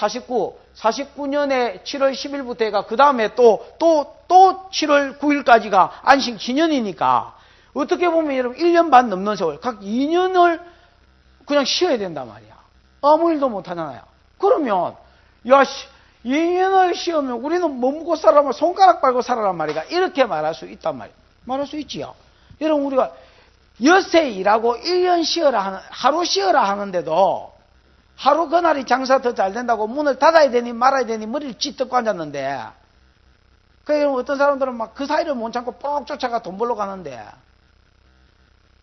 Speaker 1: 49년에 7월 10일부터 해가 그 다음에 또 7월 9일까지가 안식 기년이니까 어떻게 보면 여러분 1년 반 넘는 세월 각 2년을 그냥 쉬어야 된단 말이야. 아무 일도 못 하잖아요. 그러면 2년을 쉬으면 우리는 뭐 먹고 살아면 손가락 빨고 살아란 말이야. 이렇게 말할 수 있단 말이야. 말할 수 있지요. 여러분 우리가 엿새 일하고 1년 쉬어라 하루 쉬어라 하는데도 하루 그날이 장사 더 잘 된다고 문을 닫아야 되니 말아야 되니 머리를 찢고 앉았는데 그러니까 어떤 사람들은 막 그 사이를 못 참고 뻑 쫓아가 돈 벌러 가는데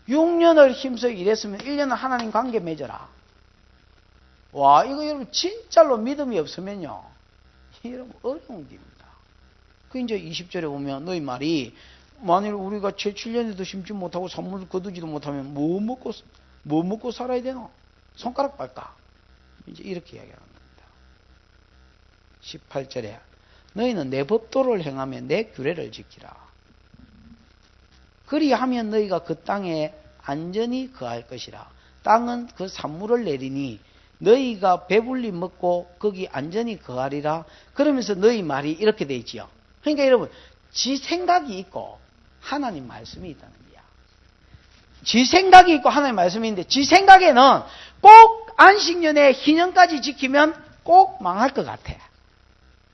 Speaker 1: 6년을 힘써 일했으면 1년은 하나님 관계 맺어라. 와, 이거 여러분 진짜로 믿음이 없으면요, 여러분 어려운 길입니다. 그 이제 20절에 보면 너희 말이 만일 우리가 제7년에도 심지 못하고 산물을 거두지도 못하면 뭐 먹고 살아야 되나? 손가락 빨까? 이제 이렇게 이야기하는 겁니다. 18절에 너희는 내 법도를 행하며 내 규례를 지키라. 그리하면 너희가 그 땅에 안전히 거할 것이라. 땅은 그 산물을 내리니 너희가 배불리 먹고 거기 안전히 거하리라. 그러면서 너희 말이 이렇게 돼 있지요. 그러니까 여러분, 지 생각이 있고 하나님 말씀이 있다는 거야. 지 생각이 있고 하나님 말씀이 있는데, 지 생각에는 꼭 안식년에 희년까지 지키면 꼭 망할 것 같아.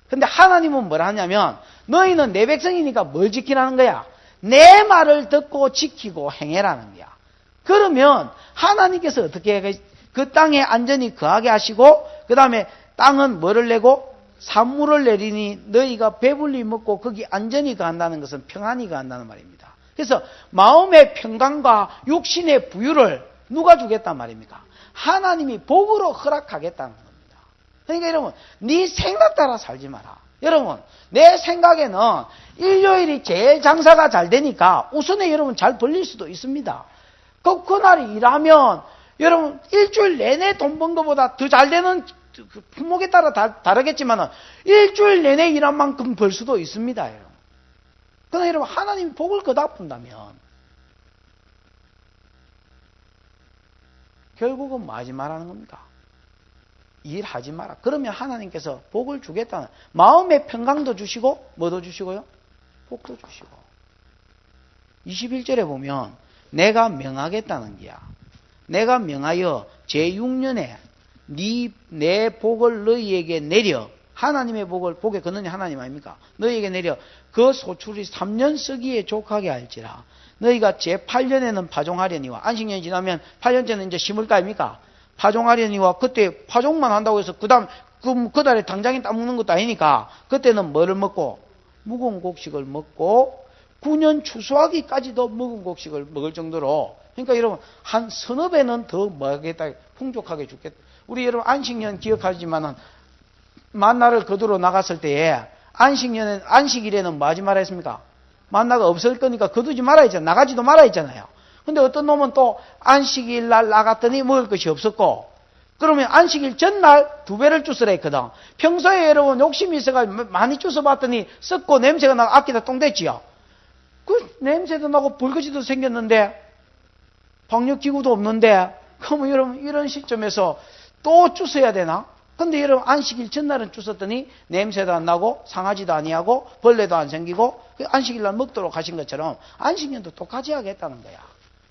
Speaker 1: 근데 하나님은 뭐라 하냐면, 너희는 내 백성이니까 뭘 지키라는 거야? 내 말을 듣고 지키고 행해라는 거야. 그러면 하나님께서 어떻게 해? 그 땅에 안전히 거하게 하시고, 그 다음에 땅은 뭐를 내고? 산물을 내리니 너희가 배불리 먹고 거기 안전히 거한다는 것은 평안히 거한다는 말입니다. 그래서 마음의 평강과 육신의 부유를 누가 주겠단 말입니까? 하나님이 복으로 허락하겠다는 겁니다. 그러니까 여러분, 네 생각 따라 살지 마라. 여러분, 내 생각에는 일요일이 제일 장사가 잘 되니까 우선에 여러분 잘 벌릴 수도 있습니다. 그날이 일하면 여러분 일주일 내내 돈 번 것보다 더 잘 되는 품목에 따라 다르겠지만 일주일 내내 일한 만큼 벌 수도 있습니다. 여러분. 그러나 여러분, 하나님이 복을 거다 푼다면 결국은 뭐 하지 말라는 겁니까? 일하지 마라. 그러면 하나님께서 복을 주겠다는, 마음의 평강도 주시고 뭐도 주시고요? 복도 주시고. 21절에 보면 내가 명하겠다는 거야. 내가 명하여 제6년에 내 복을 너희에게 내려, 하나님의 복을, 복의 근원이 하나님 아닙니까? 너희에게 내려 그 소출이 3년 쓰기에 족하게 할지라. 너희가 제8년에는 파종하려니와, 안식년이 지나면 8년째는 이제 심을 거 아닙니까? 파종하려니와, 그때 파종만 한다고 해서 그 달에 당장에 따먹는 것도 아니니까 그때는 뭐를 먹고? 묵은 곡식을 먹고 9년 추수하기까지도 묵은 곡식을 먹을 정도로, 그러니까 여러분 한 서너 배는 더 먹겠다, 풍족하게 죽겠다. 우리 여러분 안식년 기억하지만은 만나를 거두러 나갔을 때에 안식일에는 뭐 하지 말아 했습니까? 만나가 없을 거니까 거두지 말아 했잖아요. 나가지도 말아 했잖아요. 근데 어떤 놈은 또 안식일 날 나갔더니 먹을 것이 없었고, 그러면 안식일 전날 2배를 주스라 했거든. 평소에 여러분 욕심이 있어가지고 많이 주워봤더니 썩고 냄새가 나고 아끼다 똥됐지요. 그 냄새도 나고 벌거지도 생겼는데 방역기구도 없는데, 그러면 여러분 이런 시점에서 또 주워야 되나? 근데 여러분 안식일 전날은 주웠더니 냄새도 안 나고 상하지도 아니하고 벌레도 안 생기고 안식일날 먹도록 하신 것처럼 안식년도 똑같이 하겠다는 거야.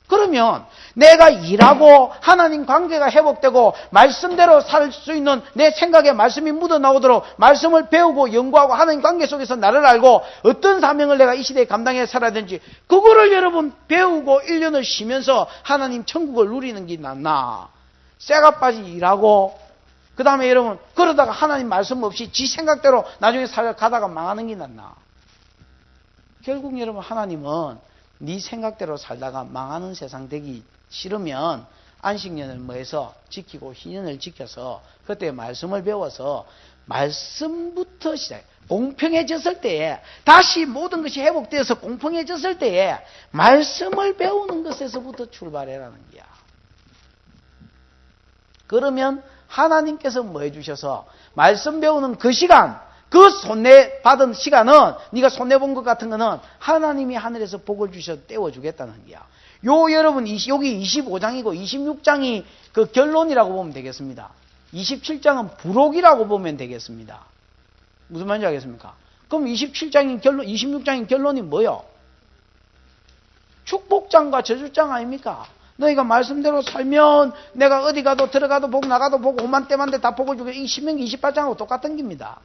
Speaker 1: 그러면 내가 일하고 하나님 관계가 회복되고 말씀대로 살 수 있는 내 생각에 말씀이 묻어나오도록 말씀을 배우고 연구하고 하나님 관계 속에서 나를 알고 어떤 사명을 내가 이 시대에 감당해 살아야 되는지, 그거를 여러분 배우고 1년을 쉬면서 하나님 천국을 누리는 게 낫나? 쇠가 빠지 일하고 그 다음에 여러분 그러다가 하나님 말씀 없이 지 생각대로 나중에 살아가다가 망하는 게 낫나? 결국 여러분 하나님은 네 생각대로 살다가 망하는 세상 되기 싫으면 안식년을 뭐해서 지키고 희년을 지켜서 그때 말씀을 배워서 말씀부터 시작. 공평해졌을 때에, 다시 모든 것이 회복되어서 공평해졌을 때에 말씀을 배우는 것에서부터 출발해라는 거야. 그러면 하나님께서 뭐 해주셔서 말씀 배우는 그 시간, 그 손내 받은 시간은, 네가 손내 본 것 같은 거는 하나님이 하늘에서 복을 주셔서 떼어주겠다는 거야. 여러분 여기 25장이고 26장이 그 결론이라고 보면 되겠습니다. 27장은 부록이라고 보면 되겠습니다. 무슨 말인지 알겠습니까? 그럼 27장인 결론, 26장인 결론이 뭐요? 축복장과 저주장 아닙니까? 너희가 말씀대로 살면 내가 어디 가도 들어가도 복, 나가도 복, 오만 때만 돼 다 복을 주고, 이 신명기 28장하고 똑같은 겁니다.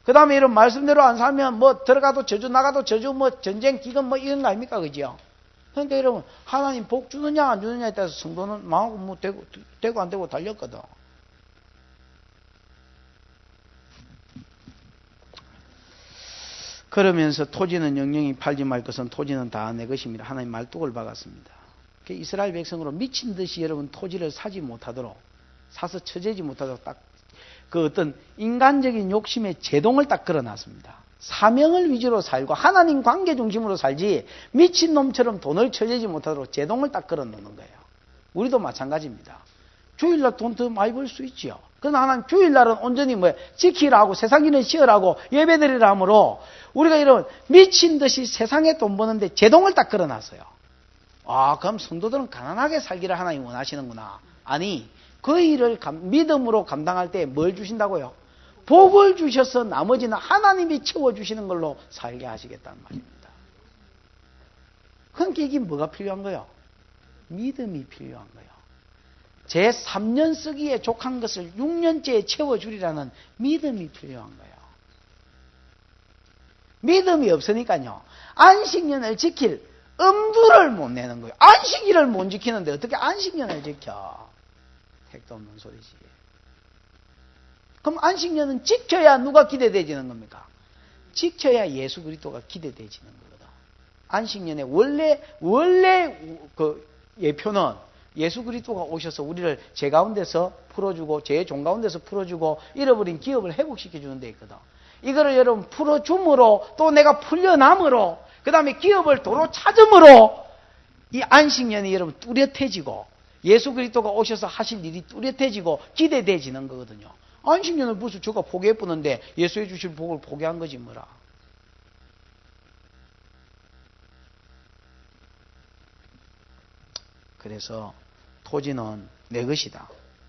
Speaker 1: 그 다음에 이런 말씀대로 안 살면 뭐 들어가도 저주, 나가도 저주, 뭐 전쟁, 기근 뭐 이런 거 아닙니까? 그죠? 그러니까 여러분, 하나님 복 주느냐 안 주느냐에 따라서 성도는 망하고 뭐 되고 안 되고 달렸거든. 그러면서 토지는 영영이 팔지 말 것은 토지는 다 내 것입니다. 하나님 말뚝을 박았습니다. 이스라엘 백성으로 미친 듯이 여러분 토지를 사지 못하도록, 사서 처재지 못하도록 딱 그 어떤 인간적인 욕심의 제동을 딱 걸어놨습니다. 사명을 위주로 살고 하나님 관계 중심으로 살지 미친놈처럼 돈을 처재지 못하도록 제동을 딱 걸어놓는 거예요. 우리도 마찬가지입니다. 주일날 돈 더 많이 벌 수 있지요. 그러나 하나님 주일날은 온전히 지키라 하고 세상 일은 쉬어라고 예배드리라 하므로 우리가 이런 미친 듯이 세상에 돈 버는데 제동을 딱 걸어놨어요. 아, 그럼 성도들은 가난하게 살기를 하나님 원하시는구나. 아니, 그 일을 믿음으로 감당할 때 뭘 주신다고요? 복을 주셔서 나머지는 하나님이 채워주시는 걸로 살게 하시겠다는 말입니다. 그러니까 이게 뭐가 필요한 거예요? 믿음이 필요한 거예요. 제 3년 쓰기에 족한 것을 6년째에 채워주리라는 믿음이 필요한 거예요. 믿음이 없으니까요, 안식년을 지킬 엄두를 못 내는 거예요. 안식일을 못 지키는데 어떻게 안식년을 지켜? 택도 없는 소리지. 그럼 안식년은 지켜야 누가 기대되지는 겁니까? 지켜야 예수 그리스도가 기대되지는 거거든. 안식년의 원래 그 예표는 예수 그리스도가 오셔서 우리를 죄 가운데서 풀어주고 죄의 종 가운데서 풀어주고 잃어버린 기업을 회복시켜주는 데 있거든. 이거를 여러분 풀어줌으로 또 내가 풀려남으로 그 다음에 기업을 도로 찾음으로 이 안식년이 여러분 뚜렷해지고 예수 그리스도가 오셔서 하실 일이 뚜렷해지고 기대되지는 거거든요. 안식년을 무슨 저가 포기해보는데 예수해 주실 복을 포기한 거지 뭐라. 그래서 토지는 내 것이다.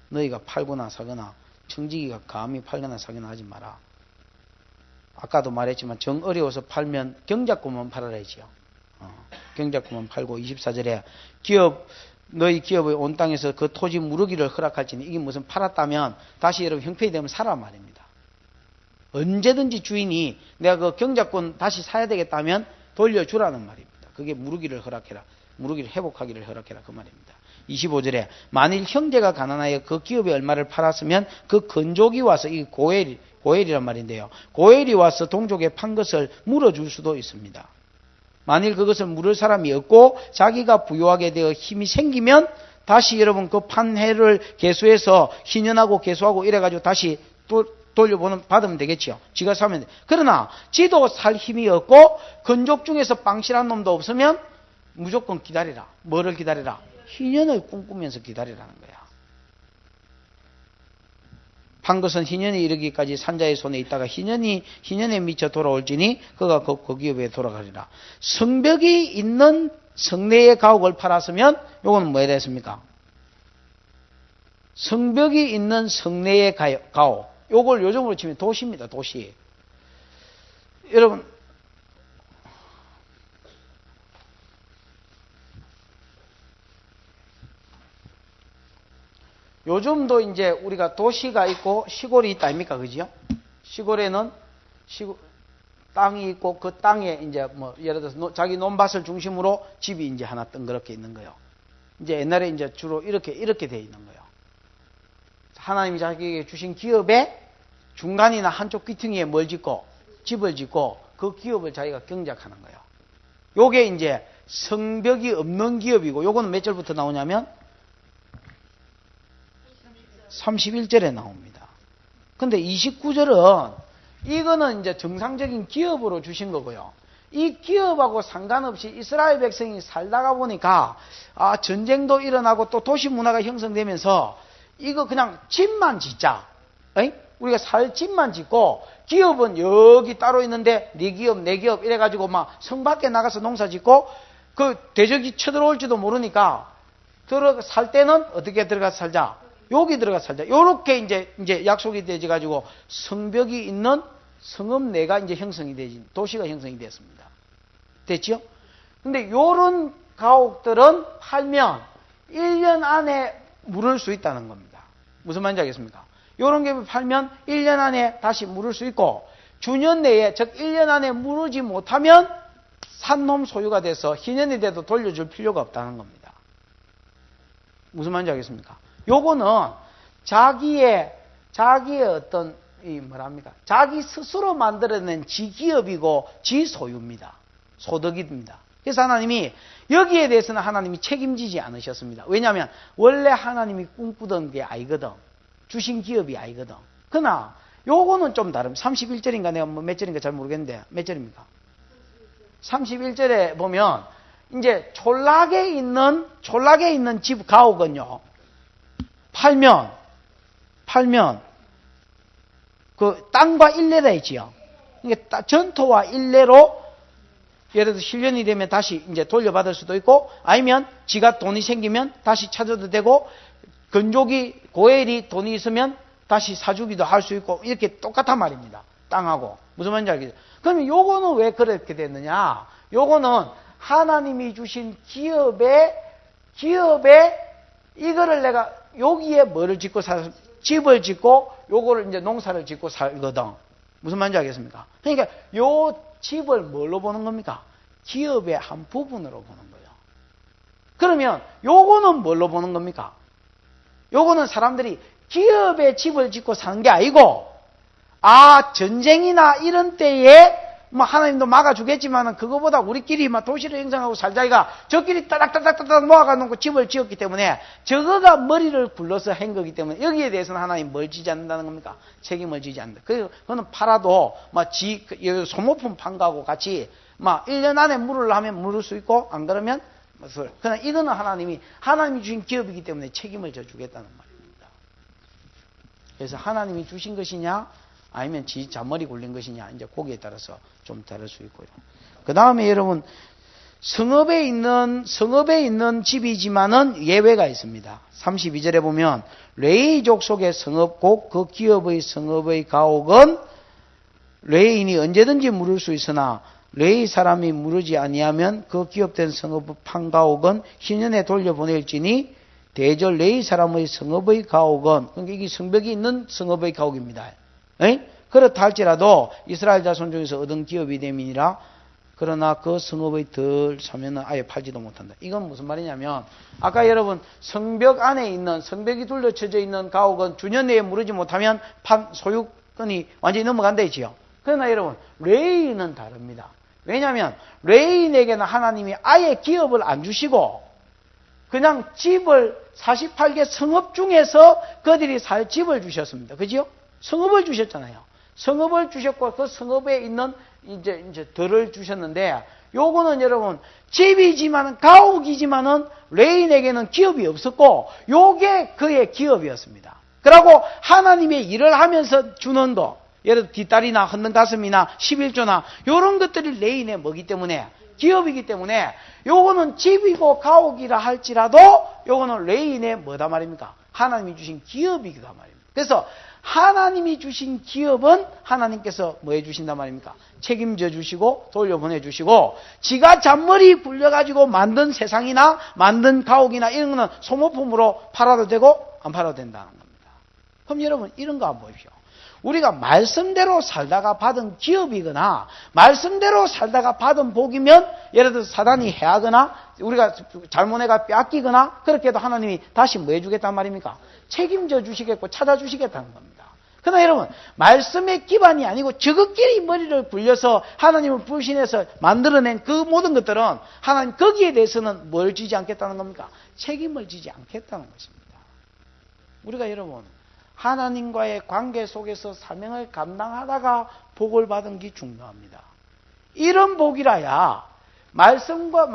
Speaker 1: 너희가 팔거나 사거나 청지기가 감히 팔거나 사거나 하지 마라. 아까도 말했지만 정 어려워서 팔면 경작금만 팔아야지요. 경작금만 팔고 24절에 너희 기업의 온 땅에서 그 토지 무르기를 허락할지니 이게 무슨 팔았다면 다시 여러분 형편이 되면 사라 말입니다. 언제든지 주인이 내가 그 경작권 다시 사야 되겠다면 돌려주라는 말입니다. 그게 무르기를 허락해라. 무르기를 회복하기를 허락해라 그 말입니다. 25절에 만일 형제가 가난하여 그 기업의 얼마를 팔았으면 그 건족이 와서 이 고엘이란 말인데요. 고엘이 와서 동족에 판 것을 물어줄 수도 있습니다. 만일 그것을 물을 사람이 없고 자기가 부유하게 되어 힘이 생기면 다시 여러분 그 판회를 개수해서 희년하고 개수하고 이래가지고 다시 받으면 되겠죠. 지가 사면 돼. 그러나 지도 살 힘이 없고 건족 중에서 빵실한 놈도 없으면 무조건 기다리라. 뭐를 기다리라? 희년을 꿈꾸면서 기다리라는 거야. 판 것은 희년이 이르기까지 산자의 손에 있다가 희년에 미쳐 돌아올지니 그가 그 기업에 돌아가리라. 성벽이 있는 성내의 가옥을 팔았으면 요거는 뭐라 했습니까? 성벽이 있는 성내의 가옥. 요걸 요즘으로 치면 도시입니다. 도시. 여러분 요즘도 이제 우리가 도시가 있고 시골이 있다 아닙니까? 그죠? 시골에는 땅이 있고 그 땅에 이제 뭐 예를 들어서 자기 논밭을 중심으로 집이 이제 하나 뜬그렇게 있는 거예요. 이제 옛날에 이제 주로 이렇게 돼 있는 거예요. 하나님이 자기에게 주신 기업의 중간이나 한쪽 귀퉁이에 뭘 짓고 집을 짓고 그 기업을 자기가 경작하는 거예요. 요게 이제 성벽이 없는 기업이고 요거는 몇 절부터 나오냐면 31절에 나옵니다. 근데 29절은 이거는 이제 정상적인 기업으로 주신 거고요. 이 기업하고 상관없이 이스라엘 백성이 살다가 보니까 전쟁도 일어나고 또 도시 문화가 형성되면서 이거 그냥 집만 짓자. 우리가 살 집만 짓고 기업은 여기 따로 있는데 네 기업 내 기업 이래가지고 막 성 밖에 나가서 농사 짓고 그 대적이 쳐들어올지도 모르니까 살 때는 어떻게 들어가서 살자. 여기 들어가서 살자. 요렇게 이제 약속이 되지 가지고 성벽이 있는 성읍 내가 이제 형성이 되지, 도시가 형성이 됐습니다. 됐죠? 근데 요런 가옥들은 팔면 1년 안에 물을 수 있다는 겁니다. 무슨 말인지 알겠습니까? 요런 게 팔면 1년 안에 다시 물을 수 있고, 주년 내에, 즉 1년 안에 무르지 못하면 산놈 소유가 돼서 희년이 돼도 돌려줄 필요가 없다는 겁니다. 무슨 말인지 알겠습니까? 요거는 자기의 어떤 자기 스스로 만들어낸 지 기업이고 지 소유입니다. 소득입니다. 그래서 하나님이 여기에 대해서는 하나님이 책임지지 않으셨습니다. 왜냐하면 원래 하나님이 꿈꾸던 게 아니거든. 주신 기업이 아니거든. 그러나 요거는 좀 다릅니다. 31절인가 내가 몇 절인가 잘 모르겠는데 몇 절입니까? 31절에 보면 이제 촌락에 있는 집 가옥은요. 팔면 그 땅과 일례라 했지요. 이게 전토와 일례로 예를 들어서 실년이 되면 다시 이제 돌려받을 수도 있고, 아니면 지가 돈이 생기면 다시 찾아도 되고, 건족이 고엘이 돈이 있으면 다시 사주기도 할 수 있고, 이렇게 똑같단 말입니다. 땅하고 무슨 말인지 알겠죠? 그러면 요거는 왜 그렇게 됐느냐? 요거는 하나님이 주신 기업에 이거를 내가 여기에 뭐를 짓고 집을 짓고 요거를 이제 농사를 짓고 살거든. 무슨 말인지 알겠습니까? 그러니까 요 집을 뭘로 보는 겁니까? 기업의 한 부분으로 보는 거예요. 그러면 요거는 뭘로 보는 겁니까? 요거는 사람들이 기업의 집을 짓고 사는 게 아니고, 전쟁이나 이런 때에 뭐 하나님도 막아주겠지만은 그거보다 우리끼리 막 도시를 형성하고 살자기가 저끼리 따닥따닥따닥 모아가놓고 집을 지었기 때문에 저거가 머리를 굴러서 한 거기 때문에 여기에 대해서는 하나님 뭘 지지 않는다는 겁니까? 책임을 지지 않는다. 그래서 그거는 팔아도 막 소모품 판 거하고 같이 막 1년 안에 물으려면 물을 수 있고 안 그러면 그러나 이거는 하나님이 주신 기업이기 때문에 책임을 져주겠다는 말입니다. 그래서 하나님이 주신 것이냐 아니면 지 잔머리 굴린 것이냐, 이제 거기에 따라서 좀 다를 수 있고요. 그 다음에 여러분, 성읍에 있는 집이지만은 예외가 있습니다. 32절에 보면, 레이족 속의 성읍, 곧 그 기업의 성읍의 가옥은 레이인이 언제든지 물을 수 있으나, 레이 사람이 물으지 아니하면 그 기업된 성읍의 판가옥은 희년에 돌려보낼지니, 대저 레이 사람의 성읍의 가옥은, 그러니까 이게 성벽이 있는 성읍의 가옥입니다. 그렇다 할지라도 이스라엘 자손 중에서 얻은 기업이 됨이니라. 그러나 그 성읍의 덜 사면은 아예 팔지도 못한다. 이건 무슨 말이냐면, 아까 여러분 성벽 안에 있는, 성벽이 둘러쳐져 있는 가옥은 주년 내에 무르지 못하면 소유권이 완전히 넘어간다 했지요. 그러나 여러분 레위인은 다릅니다. 왜냐하면 레위인에게는 하나님이 아예 기업을 안 주시고 그냥 집을 48개 성읍 중에서 그들이 살 집을 주셨습니다. 그죠? 성읍을 주셨잖아요. 성읍을 주셨고 그 성읍에 있는 이제 덜을 주셨는데, 요거는 여러분 집이지만은 가옥이지만은 레인에게는 기업이 없었고 요게 그의 기업이었습니다. 그리고 하나님의 일을 하면서 주는 거, 예를 들어 뒷다리나 흔든 가슴이나 11조나 요런 것들이 레인의 뭐기 때문에 기업이기 때문에 요거는 집이고 가옥이라 할지라도 요거는 레인의 뭐다 말입니까? 하나님이 주신 기업이기도 말입니다. 그래서 하나님이 주신 기업은 하나님께서 뭐 해주신단 말입니까? 책임져 주시고 돌려보내 주시고, 지가 잔머리 굴려가지고 만든 세상이나 만든 가옥이나 이런 거는 소모품으로 팔아도 되고 안 팔아도 된다는 겁니다. 그럼 여러분 이런 거 한번 보십시오. 우리가 말씀대로 살다가 받은 기업이거나 말씀대로 살다가 받은 복이면, 예를 들어서 사단이 해하거나 우리가 잘못해가 빼앗기거나 그렇게 해도 하나님이 다시 뭐 해주겠단 말입니까? 책임져 주시겠고 찾아주시겠다는 겁니다. 그러나 여러분 말씀의 기반이 아니고 저것끼리 머리를 굴려서 하나님을 불신해서 만들어낸 그 모든 것들은 하나님 거기에 대해서는 뭘 지지 않겠다는 겁니까? 책임을 지지 않겠다는 것입니다. 우리가 여러분 하나님과의 관계 속에서 사명을 감당하다가 복을 받은 게 중요합니다. 이런 복이라야 말씀을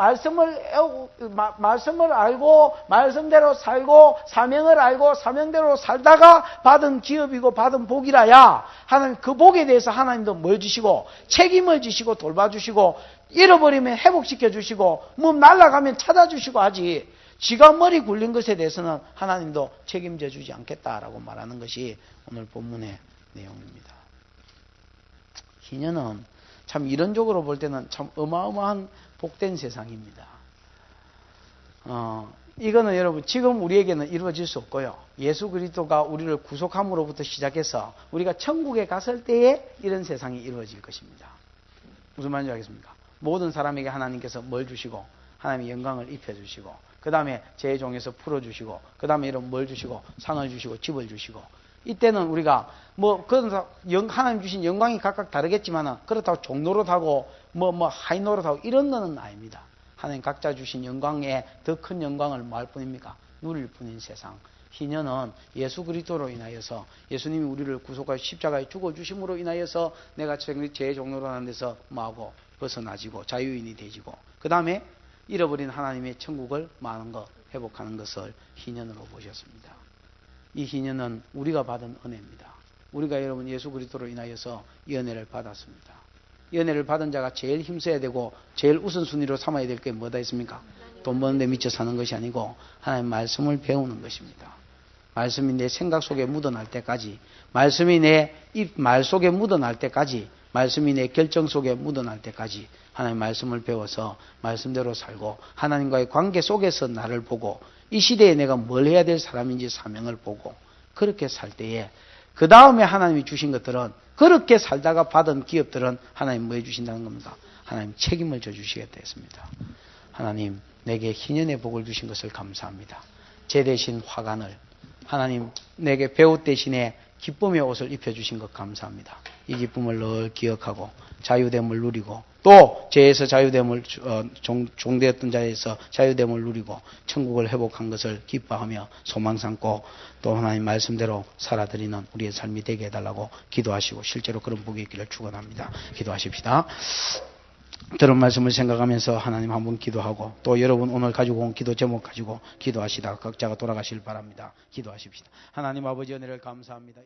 Speaker 1: 알고 말씀대로 살고 사명을 알고 사명대로 살다가 받은 기업이고 받은 복이라야 하나님 그 복에 대해서 하나님도 뭘 주시고 책임을 지시고 돌봐주시고, 잃어버리면 회복시켜 주시고 뭐 날아가면 찾아주시고 하지, 지가 머리 굴린 것에 대해서는 하나님도 책임져 주지 않겠다라고 말하는 것이 오늘 본문의 내용입니다. 희년은 참 이론적으로 볼 때는 참 어마어마한 복된 세상입니다. 이거는 여러분 지금 우리에게는 이루어질 수 없고요. 예수 그리스도가 우리를 구속함으로부터 시작해서 우리가 천국에 갔을 때에 이런 세상이 이루어질 것입니다. 무슨 말인지 알겠습니까? 모든 사람에게 하나님께서 뭘 주시고 하나님의 영광을 입혀주시고, 그 다음에 제 종에서 풀어주시고, 그 다음에 이런 뭘 주시고 상을 주시고 집을 주시고, 이때는 우리가 뭐 하나님 주신 영광이 각각 다르겠지만은 그렇다고 종노릇하고 뭐 하이노릇하고 이런 거는 아닙니다. 하나님 각자 주신 영광에 더 큰 영광을 뭐 할 뿐입니까? 누릴 뿐인 세상. 희년은 예수 그리스도로 인하여서 예수님이 우리를 구속하여 십자가에 죽어주심으로 인하여서 내가 죄의 종로라는 데서 뭐하고 벗어나지고 자유인이 되지고 그 다음에 잃어버린 하나님의 천국을 많은 것 회복하는 것을 희년으로 보셨습니다. 이 희년은 우리가 받은 은혜입니다. 우리가 여러분 예수 그리스도로 인하여서 이 은혜를 받았습니다. 이 은혜를 받은 자가 제일 힘써야 되고 제일 우선순위로 삼아야 될 게 뭐다 있습니까? 돈 버는 데 미쳐 사는 것이 아니고 하나님 말씀을 배우는 것입니다. 말씀이 내 생각 속에 묻어날 때까지, 말씀이 내 입 말 속에 묻어날 때까지, 말씀이 내 결정 속에 묻어날 때까지 하나님 말씀을 배워서 말씀대로 살고 하나님과의 관계 속에서 나를 보고 이 시대에 내가 뭘 해야 될 사람인지 사명을 보고 그렇게 살 때에 그 다음에 하나님이 주신 것들은 그렇게 살다가 받은 기업들은 하나님 뭐 해주신다는 겁니까? 하나님 책임을 져주시겠다 했습니다. 하나님 내게 희년의 복을 주신 것을 감사합니다. 제 대신 화관을 하나님 내게 배옷 대신에 기쁨의 옷을 입혀주신 것 감사합니다. 이 기쁨을 늘 기억하고 자유됨을 누리고 또 죄에서 자유됨을 종되었던 자에서 자유됨을 누리고 천국을 회복한 것을 기뻐하며 소망 삼고 또 하나님 말씀대로 살아드리는 우리의 삶이 되게 해달라고 기도하시고 실제로 그런 복이 있기를 축원합니다. 기도하십시다. 들은 말씀을 생각하면서 하나님 한번 기도하고 또 여러분 오늘 가지고 온 기도 제목 가지고 기도하시다가 각자가 돌아가실 바랍니다. 기도하십시다. 하나님 아버지 은혜를 감사합니다.